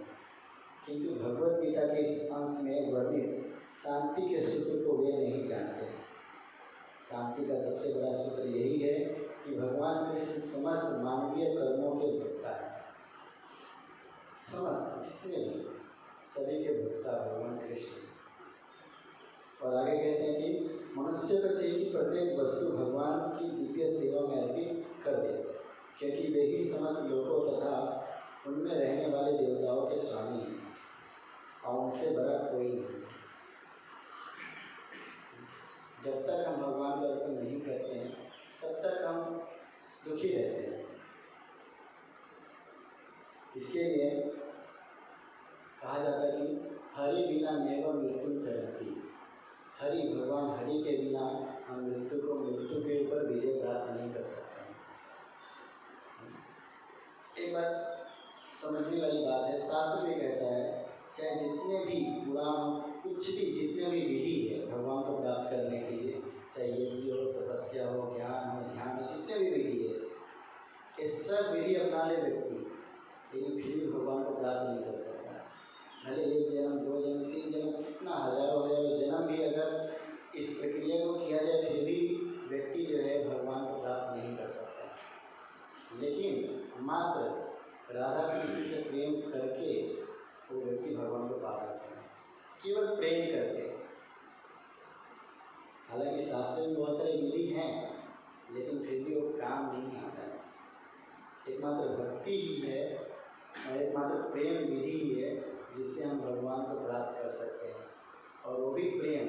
किंतु भगवत गीता के इस अंश में वर्णित शांति के सूत्र को वे नहीं जानते। शांति का सबसे बड़ा सूत्र यही है कि भगवान कृष्ण समस्त मानवीय कर्मों के भोक्ता है। समस्त जितने भी सभी के भोक्ता भगवान कृष्ण। और आगे कहते हैं कि मनुष्य को चाहिए कि प्रत्येक वस्तु भगवान की दिव्य सेवा में अर्पित कर दे, क्योंकि वे ही समस्त लोगों तथा उनमें रहने वाले देवताओं के स्वामी हैं और उनसे बड़ा कोई नहीं। जब तक हम भगवान को अर्पण नहीं करते हैं तब तक हम दुखी रहते हैं। इसके लिए कहा जाता है कि हरि बिना नैव मृत्यु तरती। हरि भगवान हरि के बिना हम मृत्यु के ऊपर विजय प्राप्त नहीं कर सकते हैं। एक बात समझने वाली बात है, शास्त्र भी कहता है चाहे जितने भी पुराण कुछ भी जितने भी विधि है भगवान को प्राप्त करने के लिए, चाहे यज्ञ हो, तपस्या हो, ज्ञान हो, ध्यान हो, जितने भी विधि है ये सब विधि अपना ले व्यक्ति, लेकिन फिर भी भगवान को प्राप्त नहीं कर सकता। भले एक जन्म, दो जन्म, तीन जन्म, कितना हजारों जन्म भी अगर इस प्रक्रिया को किया जाए फिर भी व्यक्ति जो है भगवान को प्राप्त नहीं कर सकता। लेकिन मात्र राधा कृष्ण से प्रेम करके वो व्यक्ति भगवान को पा जाता है, केवल प्रेम करके। हालांकि शास्त्र में बहुत सारी विधि हैं लेकिन फिर भी वो काम नहीं आता है। एकमात्र भक्ति ही है और एकमात्र प्रेम विधि ही है जिससे हम भगवान को प्राप्त कर सकते हैं, और वो भी प्रेम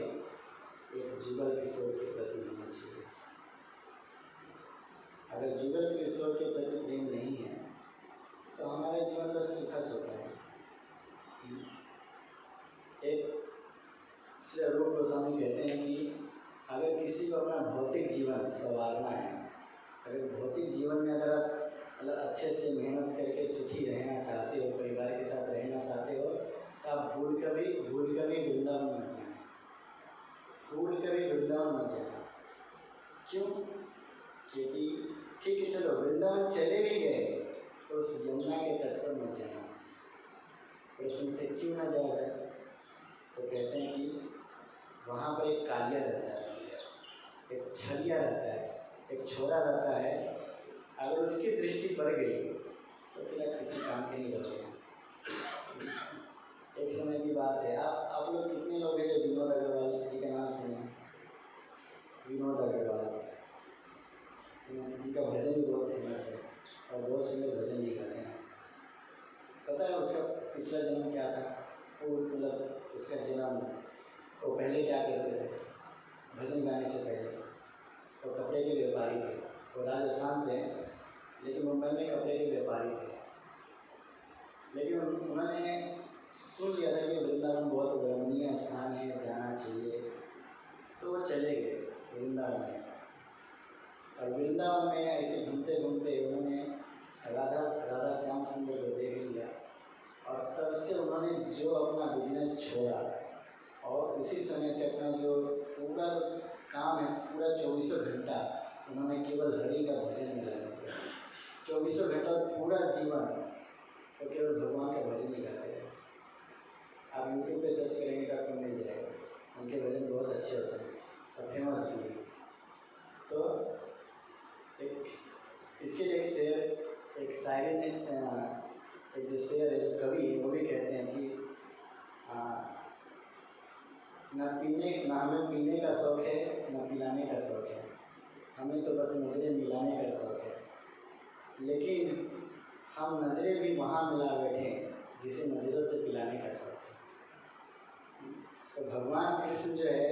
एक जुगल किशोर के प्रति होना चाहिए। अगर जुगल किशोर के प्रति प्रेम नहीं है तो हमारे जीवन का सूखा सूखा है। एक श्री रूप गोस्वामी कहते हैं कि अगर किसी को अपना भौतिक जीवन संवारना है, अगर भौतिक जीवन में अगर आप मतलब अच्छे से मेहनत करके सुखी रहना चाहते हो, परिवार के साथ रहना चाहते हो, तो आप भूल कर भी वृंदावन मत जाना, भूल कर भी वृंदावन मत जाना। क्यों? क्योंकि ठीक है चलो वृंदावन चले भी गए तो उस यमुना के तट पर मत जाना। प्रश्न थे क्यों ना जा रहे? तो कहते हैं कि वहाँ पर एक कालिया रहता है, एक छलिया रहता है, एक छोरा रहता है, अगर उसकी दृष्टि पड़ गई तो फिर आप किसी काम के नहीं रहोगे। एक समय की बात है, आप लोग कितने लोग हैं जो विनोद अग्रवाल जी का नाम सुने? विनोद अग्रवाल, उनका भजन भी बहुत फेमस है और बहुत सुंदर भजन भी गाते हैं। पता है उसका पिछला जन्म क्या था? वो मतलब उसका जन्म, वो पहले क्या करते थे भजन गाने से पहले? वो कपड़े के व्यापारी थे। वो राजस्थान से, लेकिन मुंबई में कपड़े के व्यापारी थे। लेकिन उन्होंने सुन लिया था कि वृंदावन बहुत रमणीय स्थान है, जाना चाहिए, तो वो चले गए वृंदावन में। और वृंदावन में ऐसे घूमते घूमते उन्होंने राधा श्याम सुंदर को देख लिया, और तब से उन्होंने जो अपना बिजनेस छोड़ा और उसी समय से अपना जो पूरा काम है पूरा 24 घंटा उन्होंने केवल हरि का भजन में लगा दिया। 24 घंटा पूरा जीवन तो केवल भगवान का भजन ही गाते रहे। आप यूट्यूब पे सर्च करेंगे तो आपको मिल जाएगा, उनके भजन बहुत अच्छे होते हैं और फेमस भी है। तो इसके लिए एक शेर, एक शायरी ने एक जो शेर है, जो कवि है, वो भी कहते हैं कि न हमें पीने का शौक़ है न पिलाने का शौक़ है, हमें तो बस नज़रें मिलाने का शौक़ है। लेकिन हम नज़रें भी वहाँ मिला बैठे जिसे नज़रों से पिलाने का शौक है। तो भगवान कृष्ण जो है,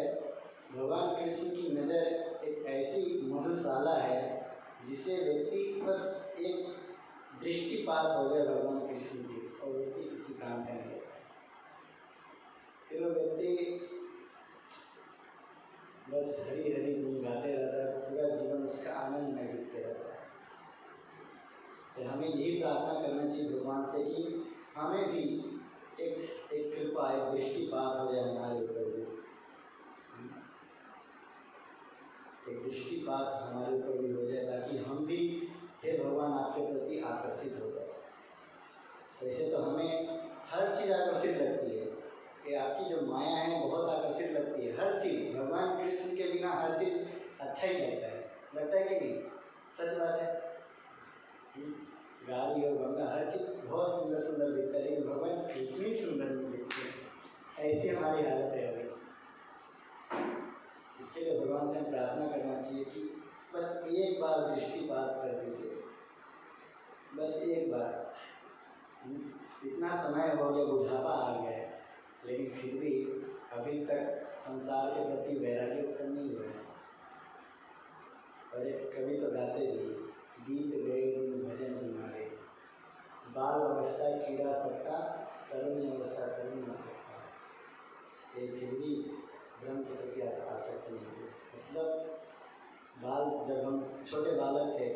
भगवान कृष्ण की नज़र एक ऐसी मधुशाला है जिसे व्यक्ति बस एक दृष्टिपात हो जाए भगवान कृष्ण की और व्यक्ति किसी काम का नहीं लगता। फिर वो व्यक्ति बस हरी हरी गुण गाते रहता है, पूरा जीवन उसका आनंद में बीतते रहता है। तो हमें यही प्रार्थना करना चाहिए भगवान से कि हमें भी एक कृपा, एक दृष्टिपात हो जाए हमारे ऊपर भी, एक दृष्टिपात हमारे ऊपर भी हो जाए, ताकि हम भी हे भगवान आपके प्रति आकर्षित हो जाए। वैसे तो हमें हर चीज़ आकर्षित लगती है, कि आपकी जो माया है बहुत आकर्षित लगती है, हर चीज़। भगवान कृष्ण के बिना हर चीज़ अच्छा ही लगता है कि नहीं? सच बात है। गाड़ी और बंगला हर चीज़ बहुत सुंदर सुंदर दिखता है, लेकिन भगवान कृष्ण ही सुंदर नहीं दिखते। ऐसी हमारी हालत है अभी। इसके लिए भगवान से हम प्रार्थना करना चाहिए कि बस एक बार दृष्टिपात कर दीजिए, बस एक बार। इतना समय हो गया, बुढ़ापा आ गया है, लेकिन फिर भी अभी तक संसार के प्रति वैराग्य उत्पन्न नहीं हुआ है। और एक कवि तो गाते भी, बीत गए दिन भजन तुम्हारे, बाल अवस्था कीड़ा सकता, तरुणी अवस्था तरुण न सकता। ये फिर भी ब्रह्म के प्रति आसक्त नहीं हुए। मतलब जब हम छोटे बालक थे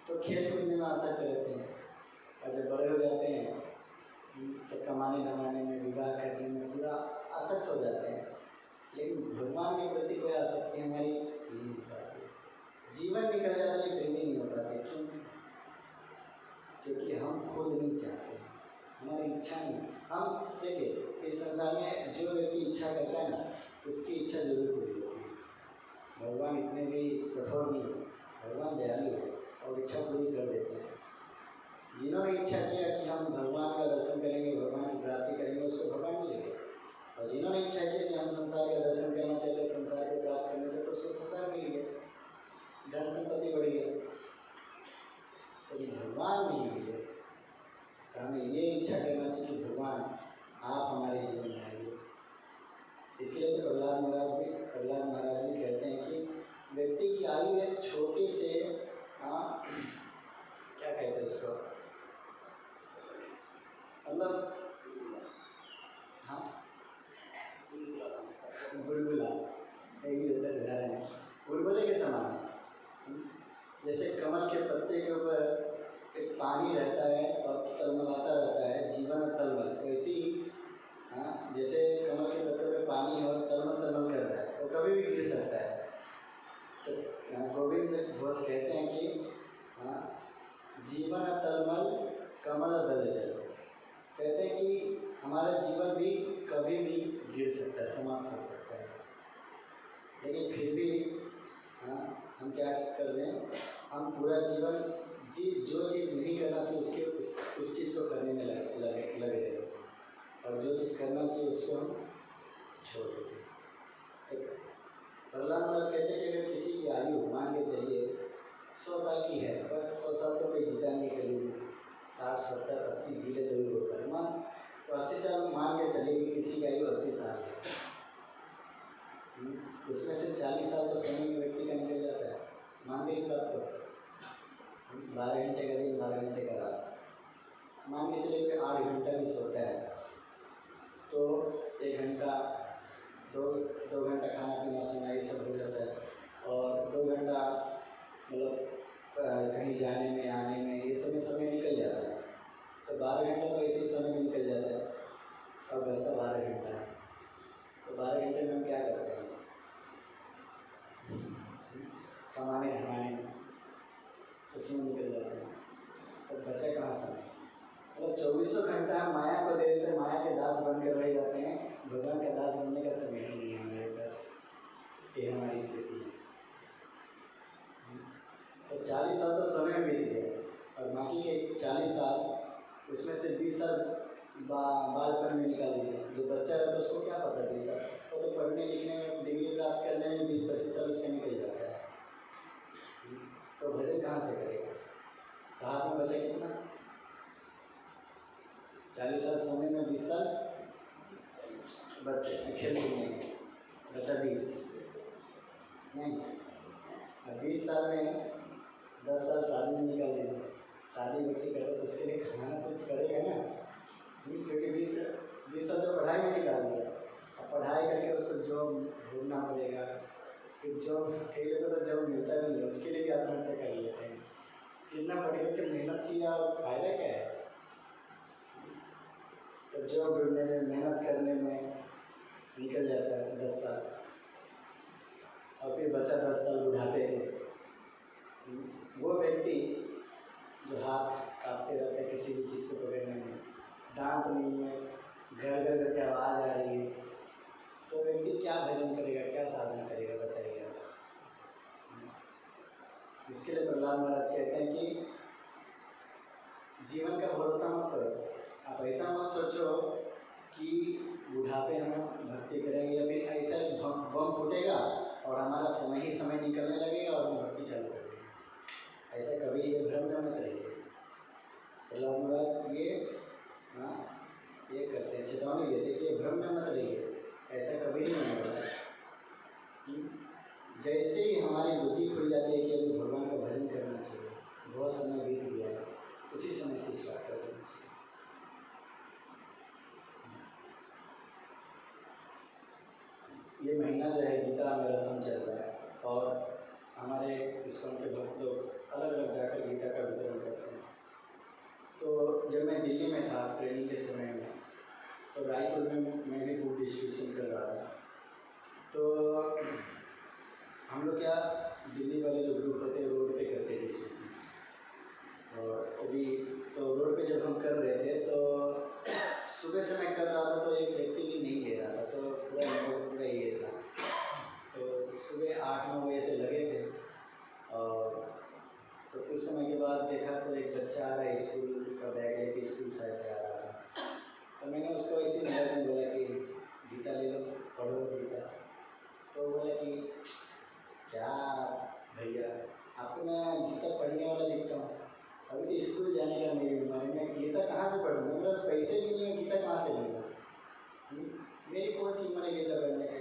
तो खेल कूदने में आसक्त रहते हैं, और जब बड़े हो जाते हैं तो कमाने धमाने में, विवाह करने में पूरा आसक्त हो जाते हैं। लेकिन भगवान के प्रति कोई आसक्ति हमारी नहीं हो पाती। जीवन निकल जाता है फिर भी नहीं हो पाती। क्यों? क्योंकि हम खुद नहीं चाहते, हमारी इच्छा नहीं। हम देखिए, इस संसार में जो व्यक्ति इच्छा करता है ना, उसकी इच्छा जरूर पूरी होती है। भगवान इतने भी कठोर नहीं है, भगवान दयालु है और इच्छा पूरी कर देते हैं। जिन्होंने इच्छा किया कि हम भगवान का दर्शन करेंगे, भगवान की प्राप्ति करेंगे, उसको भगवान मिलेगा। और जिन्होंने इच्छा किया कि हम संसार का दर्शन करना चाहते, संसार को प्राप्त करना चाहते, उसको संसार मिल गया, धन संपत्ति बढ़ गया, लेकिन भगवान नहीं मिले। तो हमें ये इच्छा करना चाहिए कि भगवान आप हमारे जीवन में आइए। इसलिए तो प्रहलाद महाराज भी कहते हैं कि व्यक्ति की आयु एक छोटे से क्या कहते हैं उसको, मतलब बुलबुला, एक भी उदाहरण है, बुलबुले के समान है। जैसे कमल के पत्ते के ऊपर एक पानी रहता है और तलमलाता रहता है, जीवन और तलमल, वैसे ही जैसे कमल के पत्ते पे पानी है और तलमल कर रहा है, वो कभी भी गिर सकता है। तो गोविंद घोष कहते हैं कि जीवन तलमल कमल दल जल, कहते हैं कि हमारा जीवन भी कभी भी गिर सकता है, समाप्त हो सकता है, लेकिन फिर भी हम क्या कर रहे हैं, हम पूरा जीवन जो चीज़ नहीं करना चाहिए उसके उस चीज़ को करने में लगे रहे हैं, और जो चीज़ करना चाहिए उसको हम छोड़ देते हैं। तो प्रहलाद महाराज कहते हैं कि अगर किसी की आयु मान के चलिए 100 साल की है, पर 100 साल तो कोई जीता नहीं, करीब 60, 70, 80 जीले तो ही होता है मान, तो 80 साल मान के चलिए कि किसी की आयु 80 साल है, उसमें से 40 साल तो सोने में व्यक्ति का निकल जाता है। मान के इस बात को 12 घंटे का दिन, 12 घंटे का रात, मान के चलिए कि 8 घंटा भी सोता है, तो 1 घंटा 2 घंटा खाना पीना सोना ये सब हो जाता है, और 2 घंटा मतलब कहीं जाने में आने में ये सब में समय निकल जाता है। तो 12 घंटा तो ऐसे ही सोने में निकल जाता है, और बचता 12 घंटा है। तो 12 घंटे में हम क्या करते हैं, कमाने धमाने में, उसमें निकल जाते हैं। तो बचा कहाँ समय? मतलब 24 घंटा हम माया को दे देते हैं, माया के दास बनकर रह जाते हैं, भगवान का दास बनने का समय ही नहीं है हमारे पास। ये हमारी स्थिति है। तो 40 साल तो सोने में बीत गए, और बाकी के 40 साल उसमें से 20 साल बालपन में निकाल दीजिए। जो बच्चा रहता है उसको क्या पता 20 साल, वो तो पढ़ने लिखने में, डिग्री प्राप्त करने में 20-25 साल उसका निकल जाता है। तो भजन कहाँ से करेगा? हाथ में बचा कितना? 40 साल सोने में, 20 साल बच्चे खेल कूदने में, बच्चा 20 नहीं, अब 20 साल में 10 साल शादी में निकाल दीजिए। शादी व्यक्ति करे तो उसके लिए खाना तो करेगा ना, क्योंकि 20 साल तो पढ़ाई में निकाल दिया। अब पढ़ाई करके उसको जॉब ढूंढना पड़ेगा, फिर जॉब कई लोगों को तो जॉब मिलता भी नहीं, उसके लिए भी आत्महत्या कर लेते हैं। कितना पढ़ के मेहनत किया और फायदा क्या है? तो जॉब ढूंढने में, मेहनत करने में निकल जाता है 10 साल, और फिर बचा 10 साल बुढ़ापे के। वो व्यक्ति जो हाथ कांपते रहते हैं किसी भी चीज़ को पकड़ने में, दांत नहीं है, घर घर करके आवाज़ आ रही है, तो व्यक्ति क्या भजन करेगा, क्या साधना करेगा बताइए आप। इसके लिए प्रहलाद महाराज कहते हैं कि जीवन का भरोसा मत करो। आप ऐसा मत सोचो कि बुढ़ापे में भक्ति करेंगे या फिर ऐसा बम फूटेगा और हमारा समय ही समय निकलने लगेगा और हम भक्ति चालू कर देंगे। ऐसा कभी ये भ्रम में मत रहिए। प्रहलाद महाराज ये करते हैं, चेतावनी देते कि ये भ्रम में मत रहिए, ऐसा कभी नहीं होगा। जैसे ही हमारी बुद्धि खुल जाती है कि अभी भगवान का भजन करना चाहिए, बहुत समय बीत गया है, उसी समय से स्टार्ट कर देना चाहिए। ये महीना जो है गीता मैराथन चल रहा है और हमारे इस्कॉन के भक्त लोग अलग अलग जाकर गीता का वितरण करते हैं। तो जब मैं दिल्ली में था ट्रेनिंग के समय में, तो रायपुर में मैं भी बुक डिस्ट्रीब्यूशन कर रहा था। तो हम लोग क्या, दिल्ली वाले जो ग्रुप होते हैं रोड पे करते हैं डिस्ट्रीब्यूशन, और अभी तो रोड पे जब हम कर रहे थे तो सुबह से मैं कर रहा था तो एक व्यक्ति भी नहीं ले रहा था, तो पूरा ये था। तो सुबह 8-9 बजे से लगे थे और तो कुछ समय के बाद देखा तो एक बच्चा आ रहा है, स्कूल का बैग लेके स्कूल शायद जा रहा था। तो मैंने उसको ऐसे नजर में बोला कि गीता ले लो, पढ़ो गीता। तो बोला कि क्या भैया, आपको मैं गीता पढ़ने वाला दिखता हूँ, अभी तो स्कूल जाने का मेरी उम्र है, मैं गीता कहाँ से पढ़ूँ, मेरे पास पैसे भी नहीं है, गीता कहाँ से लूँगा, मेरी कौन सी उम्र है गीता पढ़ने की।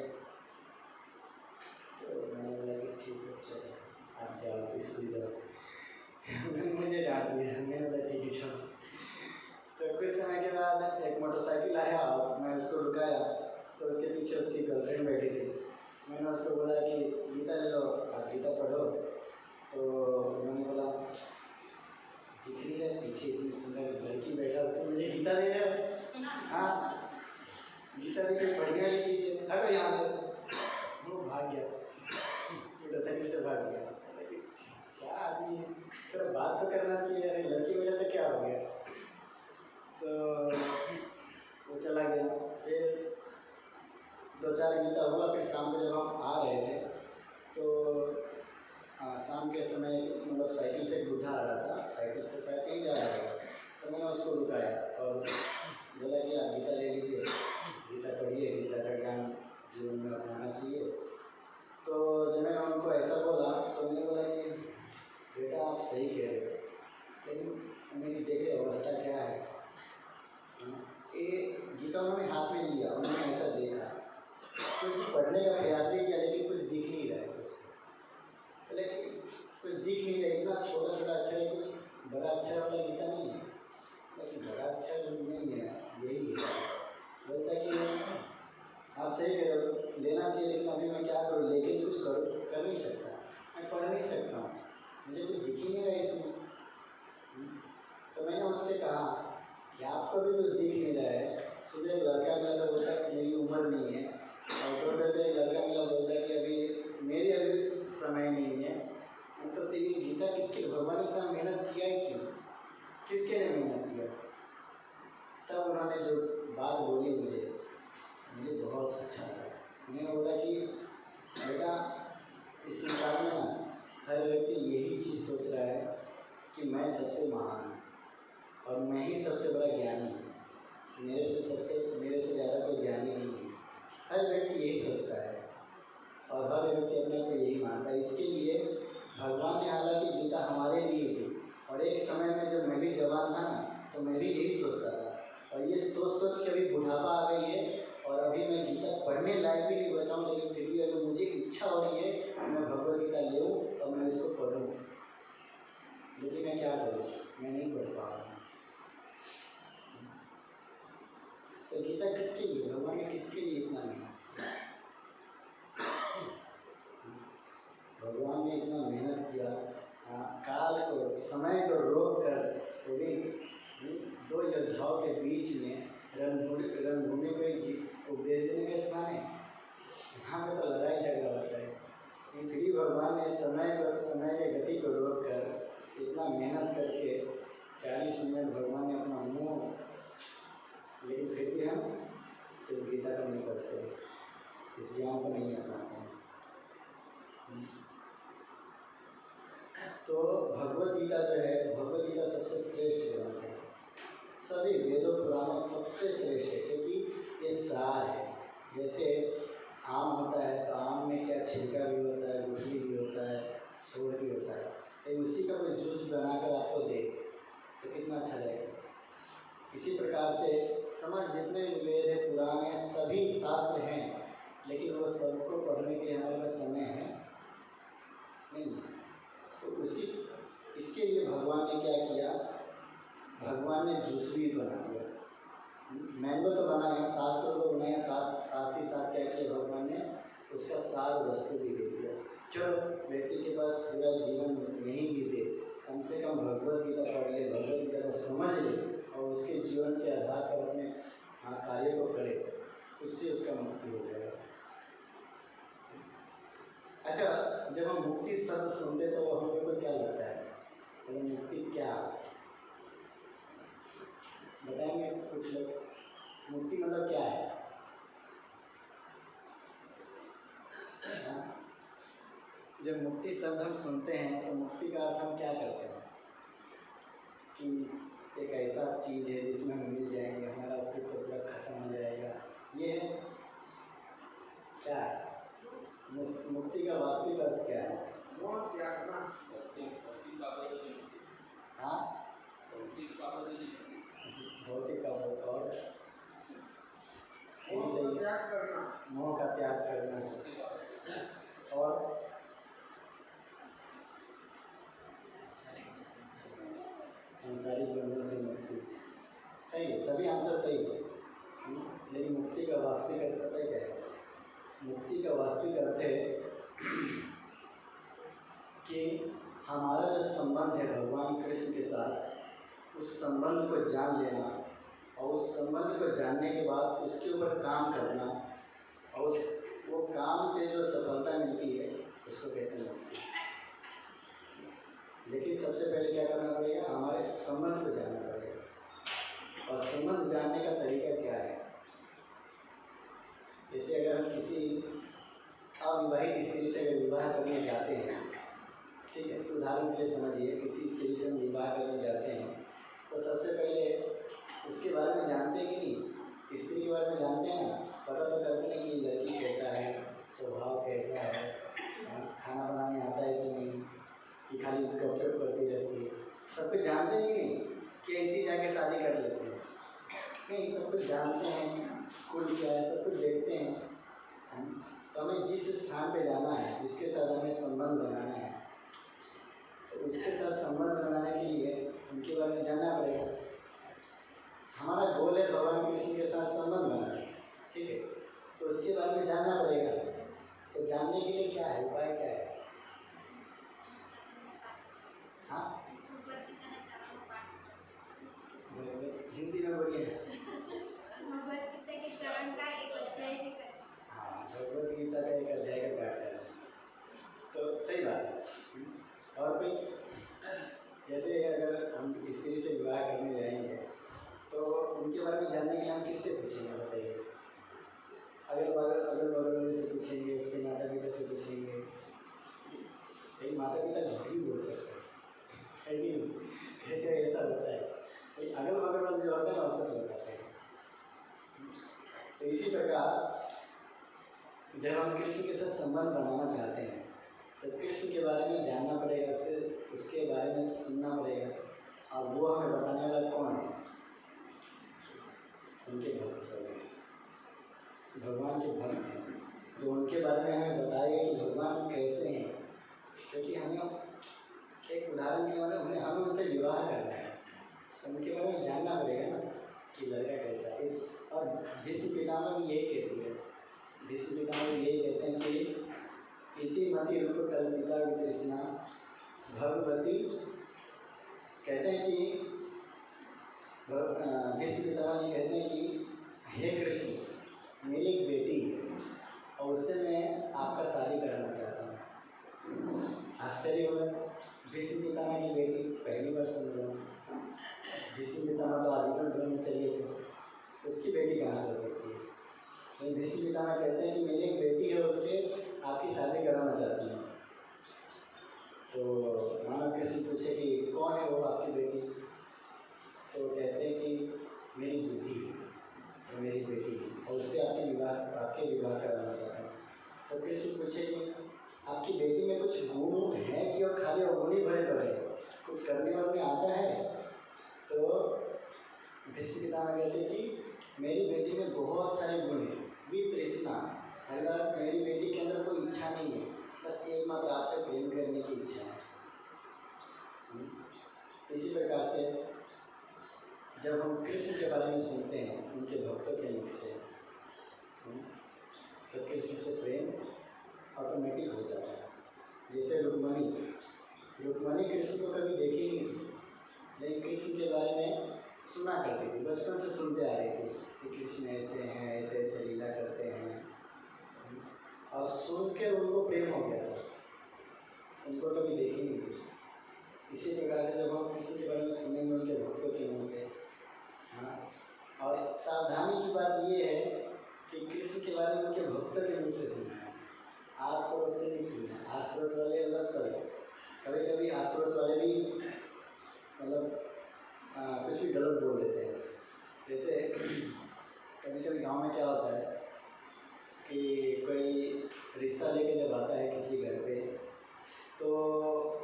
तो मैंने बोला कि ठीक है चलो आप जाओ स्कूल जाओ। उन्होंने मुझे डांट दिया, मैंने बोला ठीक है चलो। तो कुछ समय के बाद एक मोटरसाइकिल आया और मैं उसको रुकाया, तो उसके पीछे उसकी गर्लफ्रेंड बैठी थी। मैंने उसको बोला कि गीता ले लो, आप गीता पढ़ो। तो उन्होंने बोला दिख रही है पीछे इतनी सुंदर लड़की बैठा, तो मुझे गीता दे रहे हो? हाँ गीता देखिए पढ़ने वाली चीज़ है, हटो यहाँ से। वो भाग गया, मोटरसाइकिल से भाग गया। क्या आदमी है, फिर बात तो करना चाहिए, अरे लड़की बैठा तो क्या हो गया। तो वो चला गया। फिर 2-4 गीता हुआ, फिर शाम को जब हम आ रहे थे तो शाम के समय मतलब साइकिल से एक बुढ़ा आ रहा था, साइकिल से शायद कहीं जा रहा था। तो मैंने उसको रुकाया और बोला कि आप गीता ले लीजिए, गीता पढ़िए, गीता का ज्ञान जीवन में अपनाना चाहिए। तो जब मैंने उनको ऐसा बोला तो मैंने बोला कि बेटा आप सही कह रहे हो, लेकिन मेरी देख रहे अवस्था क्या है। ये गीता उन्होंने हाथ में लिया, उन्होंने ऐसा देखा, कुछ पढ़ने का प्रयास भी किया लेकिन कुछ दिख नहीं रहा है उसको, लेकिन कुछ दिख नहीं रहा, इतना छोटा छोटा अक्षर है, कुछ बड़ा अक्षर वाला गीता नहीं है। लेकिन बड़ा अक्षर नहीं है, यही है। बोलता है कि आप सही कह रहे हो, लेना चाहिए, लेकिन अभी मैं क्या करूँ, लेकिन कुछ कर नहीं सकता, मैं पढ़ नहीं सकता हूँ, मुझे कुछ दिख ही नहीं रहा इसमें। तो मैंने उससे कहा कि आपको भी कुछ दिख नहीं रहा है। सुबह एक लड़का मिला तो बोलता है मेरी उम्र नहीं है, और थोड़ी देर एक लड़का मिला बोलता है कि अभी मेरी अभी समय नहीं है। तो से ये गीता किसके, भगवान इतना मेहनत किया है क्यों, किसके लिए मेहनत किया। तब उन्होंने जो बात बोली मुझे बहुत अच्छा लगा। उन्होंने बोला कि बेटा इस संसार में ना हर व्यक्ति यही चीज़ सोच रहा है कि मैं सबसे महान हूँ और मैं ही सबसे बड़ा ज्ञानी हूँ, मेरे से ज़्यादा कोई ज्ञानी नहीं है। हर व्यक्ति यही सोचता है और हर व्यक्ति अपने को यही मानता है। इसके लिए भगवान ने हालांकि गीता हमारे लिए थी, और एक समय में जब मैं भी जवान था ना तो मैं भी यही सोचता था और ये सोच सोच के अभी बुढ़ापा आ गई है और अभी मैं गीता पढ़ने लायक भी नहीं बचा हूँ, लेकिन फिर भी अगर मुझे इच्छा हो रही है कि मैं भगवद गीता ले लूँ और मैं इसको पढ़ूँ, लेकिन मैं क्या करूँ, मैं नहीं पढ़ पा रहा हूँ। तो गीता किसके लिए, भगवान ने किसके लिए इतना मेहनत, भगवान ने इतना मेहनत किया, काल को समय को रोक कर वो भी दो योद्धाओं के बीच में रणभूमि को उपदेश देने के स्थान है, यहाँ पे तो लड़ाई झगड़ा होता है। लेकिन फिर भी भगवान ने समय के गति को रोक कर इतना मेहनत करके 40 मिनट भगवान ने अपना मुँह, लेकिन फिर भी हम इस गीता को नहीं पढ़ते, इस ज्ञान को नहीं अपनाते हैं। तो भगवद गीता जो है, भगवद गीता सबसे श्रेष्ठ ग्रंथ है, सभी वेदों पुराणों सबसे श्रेष्ठ है, क्योंकि ये सार है। जैसे आम होता है तो आम में क्या छिलका भी होता है, गुठली भी होता है, छोड़ भी होता है, तो उसी का कोई जूस बनाकर आपको दे तो कितना अच्छा लगेगा। इसी प्रकार से समझ जितने वेद है, पुराण है, सभी शास्त्र हैं, लेकिन वो सबको पढ़ने के लिए हमारे पास समय है नहीं। तो उसी इसके लिए भगवान ने क्या किया, भगवान ने जूस भी बना दिया। मैंगो तो बनाया, शास्त्र तो बनाया, साथ ही साथ क्या किया भगवान ने, उसका सार वस्तु भी दे दिया। चलो व्यक्ति के पास पूरा जीवन नहीं बीते, कम से कम भगवद गीता पढ़ ले, भगवद गीता को समझ ले और उसके जीवन के आधार पर अपने कार्य को करे, उससे उसका मुक्ति हो जाएगा। अच्छा, जब हम मुक्ति शब्द सुनते तो हम लोग को क्या लगता है, तो मुक्ति क्या बताएंगे कुछ लोग, मुक्ति मतलब क्या है? जब मुक्ति शब्द हम सुनते हैं तो मुक्ति का अर्थ हम क्या करते हैं कि एक ऐसा चीज़ है जिसमें हम मिल जाएंगे, हमारा अस्तित्व पूरा खत्म हो जाएगा, ये क्या है? मुक्ति का वास्तविक अर्थ क्या है? हाँ, भौतिक का और मोह का त्याग करना और संसारिक बंधनों से मुक्ति। सही है, सभी आंसर सही है, लेकिन मुक्ति का वास्तविक अर्थ पता है क्या है? मुक्ति का वास्तविक अर्थ है कि हमारा जो संबंध है भगवान कृष्ण के साथ, उस संबंध को जान लेना और उस संबंध को जानने के बाद उसके ऊपर काम करना और वो काम से जो सफलता मिलती है उसको कहते हैं मुक्ति। लेकिन सबसे पहले क्या करना पड़ेगा, हमारे संबंध को जानना पड़ेगा। और संबंध जानने का तरीका क्या है? जैसे अगर हम किसी अविवाहित स्त्री से अगर विवाह करने जाते हैं, ठीक है, तो उदाहरण के लिए समझिए, किसी स्त्री से हम विवाह करने जाते हैं तो सबसे पहले उसके बारे में जानते हैं कि नहीं, स्त्री के बारे में जानते हैं ना, पता तो करते हैं कि लड़की कैसा है, स्वभाव कैसा है, खाना बनाने आता है कि नहीं, कि खाली कपड़े करती रहती है, सब कुछ जानते हैं कि नहीं, कि ऐसी जाके शादी कर लेते हैं, नहीं, सब कुछ जानते हैं, कुल क्या है सब कुछ देखते हैं। तो हमें जिस स्थान पे जाना है, जिसके साथ हमें संबंध बनाना है, तो उसके साथ संबंध बनाने के लिए उनके बारे में जानना पड़ेगा। हमारा गोल है भगवान कृष्ण के साथ संबंध बनाना, ठीक है, तो उसके बारे में जानना पड़ेगा। तो जानने के लिए क्या है, उपाय क्या है? हाँ, हिंदी में बोलिए। भगवद गीता के चरण का एक अध्याय भी कर। हाँ, भगवद गीता का एक अध्याय का पाठ है, तो सही बात है। और कोई, जैसे अगर हम स्त्री से विवाह करने जाएंगे तो उनके बारे में जानने के लिए हम किससे पूछेंगे बताइए? अगल बगल वाले से पूछेंगे, उसके माता पिता से पूछेंगे। कई माता पिता झूठ भी बोल सकते हैं, लेकिन ऐसा होता है, अगल बगल वाले जो होता है ना वो सच बताते हैं। तो इसी प्रकार जब हम कृष्ण के साथ संबंध बनाना चाहते हैं तो कृष्ण के बारे में जानना पड़ेगा, उसके बारे में सुनना पड़ेगा, और वो हमें बताने वाला कौन है? भक्त हैं, जो उनके बारे में हमें बताएगा कि भगवान कैसे हैं। क्योंकि हमें एक उदाहरण के लिए हमें उनसे विवाह करना है, उनके बारे में जानना पड़ेगा ना कि लड़का कैसा है। इस और भीष्म पितामह भी यही कहती है, भीष्म पितामह भी यही कहते हैं कि प्रीतिमती रूप कल्पिता वितृष्णा भगवती, कहते हैं कि भीष्म पितामह जी कहते हैं कि हे कृष्ण, मेरी एक बेटी है और उससे मैं आपका शादी कराना चाहता हूँ। आश्चर्य होगा, भीष्म पितामह की बेटी, पहली बार सुन रहा हूँ। भीष्म पितामह तो आजीवन ब्रह्मचर्य थे, उसकी बेटी कहाँ से हो सकती है। लेकिन भीष्म पितामह कहते हैं कि मेरी एक बेटी है, उससे आपकी शादी कराना चाहती हूँ। तो मानव कृष्ण पूछे कि कौन है वो आपकी बेटी, तो कहते हैं कि मेरी बुद्धि है, मेरी बेटी है और उससे आपके विवाह कराना चाहता हूँ। तो कृष्ण पूछे कि आपकी बेटी में कुछ गुण है कि और खाली अवगुण ही भरे पड़े, कुछ करने वाले आता है। तो भीष्म पितामह कहते हैं कि मेरी बेटी में बहुत सारे गुण हैं, वितृष्णा, मतलब मेरी बेटी के अंदर कोई इच्छा नहीं है, बस एकमात्र आपसे प्रेम करने की इच्छा है। इसी प्रकार से जब हम कृष्ण के बारे में सुनते हैं उनके भक्तों के मुख से, तो कृष्ण से प्रेम ऑटोमेटिक हो जाता है। जैसे रुक्मणी कृष्ण को कभी देखी नहीं थी, लेकिन कृष्ण के बारे में सुना करती थी, बचपन से सुनते आ रही थी कि कृष्ण ऐसे हैं, ऐसे ऐसे लीला करते हैं, और सुन के उनको प्रेम हो गया था, उनको कभी देखी नहीं थी। इसी प्रकार से जब हम कृष्ण के बारे में सुनेंगे उनके भक्तों के मुँह से, हाँ, और सावधानी की बात ये है कि कृष्ण के बारे में उनके भक्तों के मुँह से सुनना है, आस पड़ोस से नहीं सुनना है। आस पड़ोस वाले मतलब कभी कभी आस पड़ोस वाले भी मतलब कुछ भी गलत बोल देते हैं। जैसे कभी कभी गांव में क्या होता है कि कोई रिश्ता लेके जब आता है किसी घर पे, तो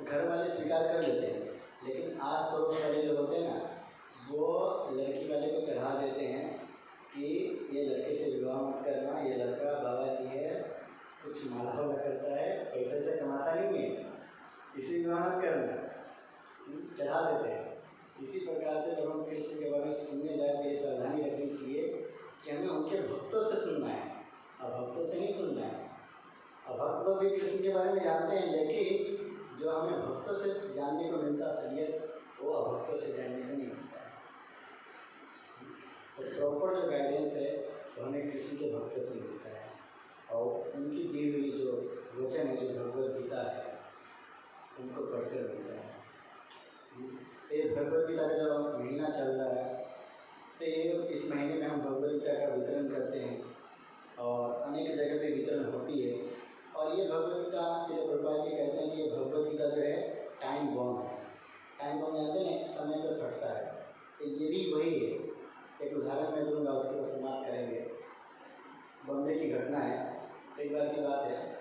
घर वाले स्वीकार कर लेते हैं, लेकिन आस पड़ोस वाले जो होते हैं ना, वो लड़की वाले को चढ़ा देते हैं कि ये लड़के से विवाह मत करना, ये लड़का बाबा जी है, कुछ माला वाला करता है, पैसे से कमाता नहीं है, इसी विवाह मत करना, चढ़ा देते हैं। इसी प्रकार से जब हम कृष्ण के बारे में सुनने जाए तो ये सावधानी रखनी चाहिए कि हमें उनके भक्तों से सुनना है, अभक्तों से नहीं सुनना है। अभक्त लोग भी कृष्ण के बारे में जानते हैं, लेकिन जो हमें भक्तों से जानने को मिलता असलियत, वो अभक्तों से जानने को नहीं मिलता है। तो प्रॉपर जो गाइडेंस है वो हमें कृष्ण के भक्तों से मिलता है, और उनकी दी हुई जो वचन है, जो भगवद गीता है, उनको पढ़कर मिलता है। ये भगवद गीता का जो महीना चल रहा है, तो ये इस महीने में हम भगवद गीता का वितरण करते हैं और अनेक जगह पे वितरण होती है। और ये भगवद गीता श्री प्रभुपाद जी कहते हैं कि ये भगवद गीता जो है टाइम बॉम्ब है। टाइम बॉम्ब जानते हैं, समय पर फटता है, तो ये भी वही है। एक उदाहरण मैं दूंगा, उसके बाद समाप्त करेंगे। बॉम्बे की घटना है, एक बार की बात है,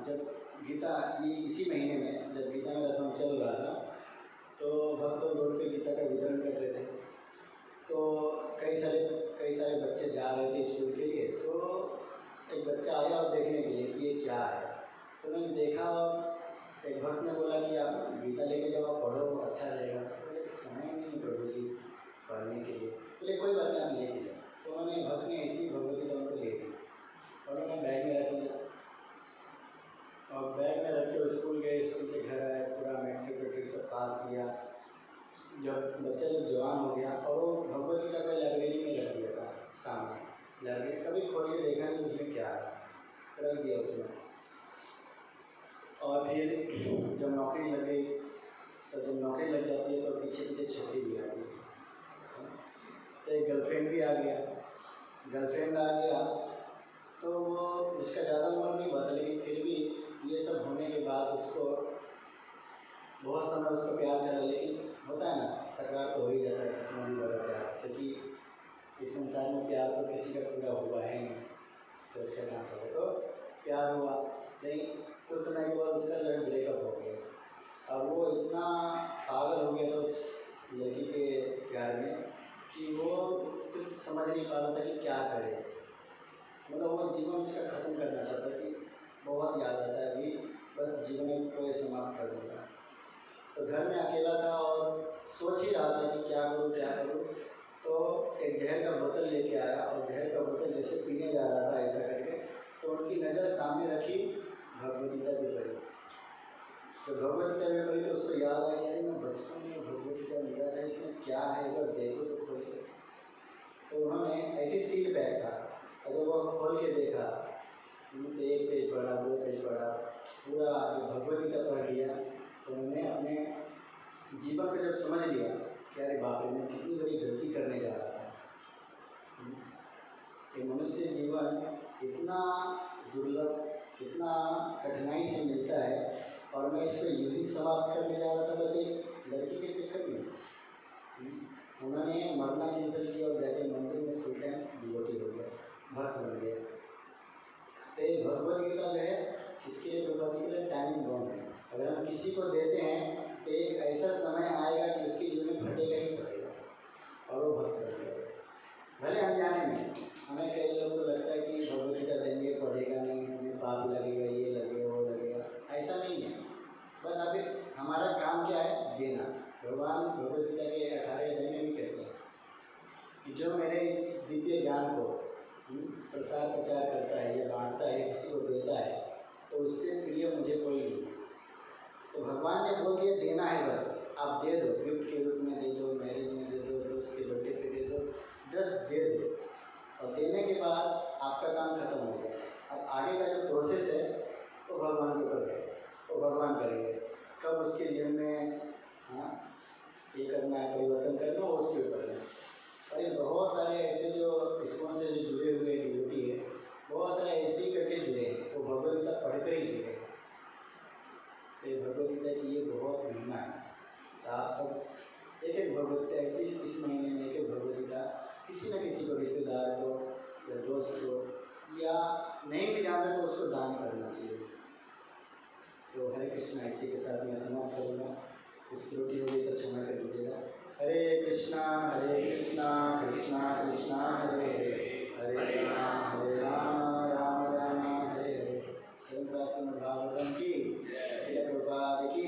जब गीता ये इसी महीने में जब गीता में रथम चल रहा था, तो भक्त रोड पे गीता का वितरण कर रहे थे। तो कई सारे बच्चे जा रहे थे स्कूल के लिए, तो एक बच्चा आया और देखने के लिए कि ये क्या है। तो मैंने देखा, एक भक्त ने बोला कि आप गीता लेके जाओ, पढ़ो, अच्छा रहेगा। बोले समय नहीं प्रभु जी पढ़ने के लिए। बोले कोई बात नहीं, आप ले दिया। तो उन्होंने भक्त ने ऐसी भगवती उनको ले दी और उन्होंने बैग में रख लिया, और बैग में रख के स्कूल गए, स्कूल से घर आए, पूरा मैट्रिक सब पास किया। जब बच्चा जवान हो गया, और वो भगवद गीता को लाइब्रेरी में रख दिया था सामने, लाइब्रेरी कभी खोल के देखा नहीं उसमें क्या है, रख दिया उसमें। और फिर जब नौकरी लग गई, तो जब नौकरी लग जाती है तो पीछे पीछे छुट्टी भी आती है। तो एक गर्लफ्रेंड भी आ गया, तो वो उसका ज़्यादा उम्र नहीं हुआ था, लेकिन फिर भी ये सब होने के बाद उसको बहुत समय उसका प्यार चला। लेकिन होता है ना, तकरार तो हो ही जाता है, कितना भी बड़ा प्यार, क्योंकि इस संसार में प्यार तो किसी का पूरा हुआ है नहीं, तो उसका नाश हो गया। तो प्यार हुआ, लेकिन कुछ समय के बाद उसका जो है ब्रेकअप हो गया, और वो इतना पागल हो गया था उस लड़की के प्यार में कि वो कुछ समझ नहीं पा रहा था कि क्या करे। को ये समाप्त कर दूँगा। तो घर में अकेला था और सोच ही रहा था कि क्या करूँ। तो एक जहर का बोतल लेके आया और जहर का बोतल जैसे पीने जा रहा था ऐसा करके, तो उनकी नज़र सामने रखी भगवद गीता भी पढ़ी। तो भगवद गीता भी पढ़ी तो उसको याद आया कि मैं बचपन में भगवद गीता लिया था, इसमें क्या है एक बार देखो तो खोल के। तो उन्होंने ऐसी सील पैक था और जब वो खोल के देखा, एक पेज पढ़ा, 2 पेज पढ़ा, पूरा जो भगवद गीता पढ़ लिया। तो उन्होंने अपने जीवन को जब समझ लिया कि अरे बाप रे, मैं कितनी बड़ी गलती करने जा रहा था। कि मनुष्य जीवन इतना दुर्लभ, इतना कठिनाई से मिलता है और मैं इसको यूँ ही समाप्त करने जा रहा था बस एक लड़की के चक्कर में। उन्होंने मरना कैंसिल किया और जाके मंदिर में फुल टाइम डिवोटी हो गया, भक्त बन गया। तो ये भगवद गीता जो है, इसके लिए भगवद गीता टाइमिंग बॉम्ब है। अगर हम किसी को देते हैं तो एक ऐसा समय आएगा कि उसके जीवन में फटेगा ही फटेगा और वो भक्त बन जाएगा। भले अनजाने में हमें कई लोगों को लगता है कि भगवद गीता देंगे पढ़ेगा नहीं, हमें पाप लगेगा, ये लगेगा, वो लगेगा। ऐसा नहीं है। बस अभी हमारा काम क्या है? देना। भगवान भगवद गीता के 18 अध्याय में भी कहते हैं कि जो मेरे इस दिव्य ज्ञान को प्रसार प्रचार करता है या बांटता है, किसी को देता है, तो उससे प्रिय मुझे कोई नहीं। तो भगवान ने बोल दिया देना है, बस आप दे दो, गिफ्ट के रूप में दे दो, मैरिज में दे दो, दोस्त के बर्थडे पे दे दो, जस्ट दे दो। और देने के बाद आपका काम खत्म हो गया। अब आगे का जो प्रोसेस है तो भगवान के ऊपर है, तो भगवान करेंगे। कब उसके जीवन में ये करना है, परिवर्तन करना, वो उसके ऊपर है। और ये बहुत सारे ऐसे जो इस्कॉन से जो जुड़े हुए डिवोटी है, बहुत सारे ऐसे ही करके जुड़े हैं, वो भगवद गीता पढ़कर ही जुड़े हैं। तो भगवद गीता की ये बहुत महिमा है। तो आप सब एक एक भगवद गीता, इस महीने में एक एक भगवद गीता किसी न किसी को, रिश्तेदार को या दोस्त को, या नहीं भी जानता तो उसको दान करना चाहिए। तो हरे कृष्णा, इसी के साथ मैं समाप्त करूँगा। कुछ त्रुटि होगी तो क्षमा कर दीजिएगा। हरे कृष्णा कृष्णा कृष्णा हरे हरे, हरे राम राम राम हरे हरे। श्रीमद् भागवतम की, श्रील प्रभुपाद की।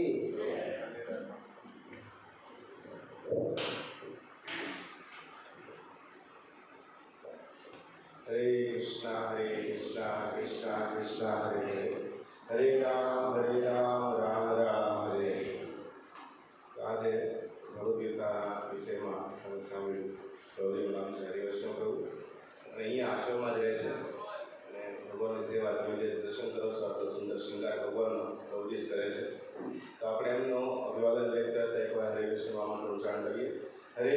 हरे कृष्णा कृष्णा कृष्णा हरे हरे, हरे राम राम राम हरे हरे। तो आज भगवद्गीता विषय में सामने प्रभुजीનું નામ છે હરિવૈષ્ણવ પ્રભુ, અને અહીંયા આશ્રમમાં જ રહે છે અને ભગવાનની સેવા તમે જે દર્શન કરો છો, આટલો સુંદર શૃંગાર ભગવાનનો પ્રભુજી જ કરે છે। તો આપણે એમનો અભિવાદન વ્યક્ત કરતા એકવાર હરે કૃષ્ણ નામનું ઉચ્ચારણ કરીએ। હરે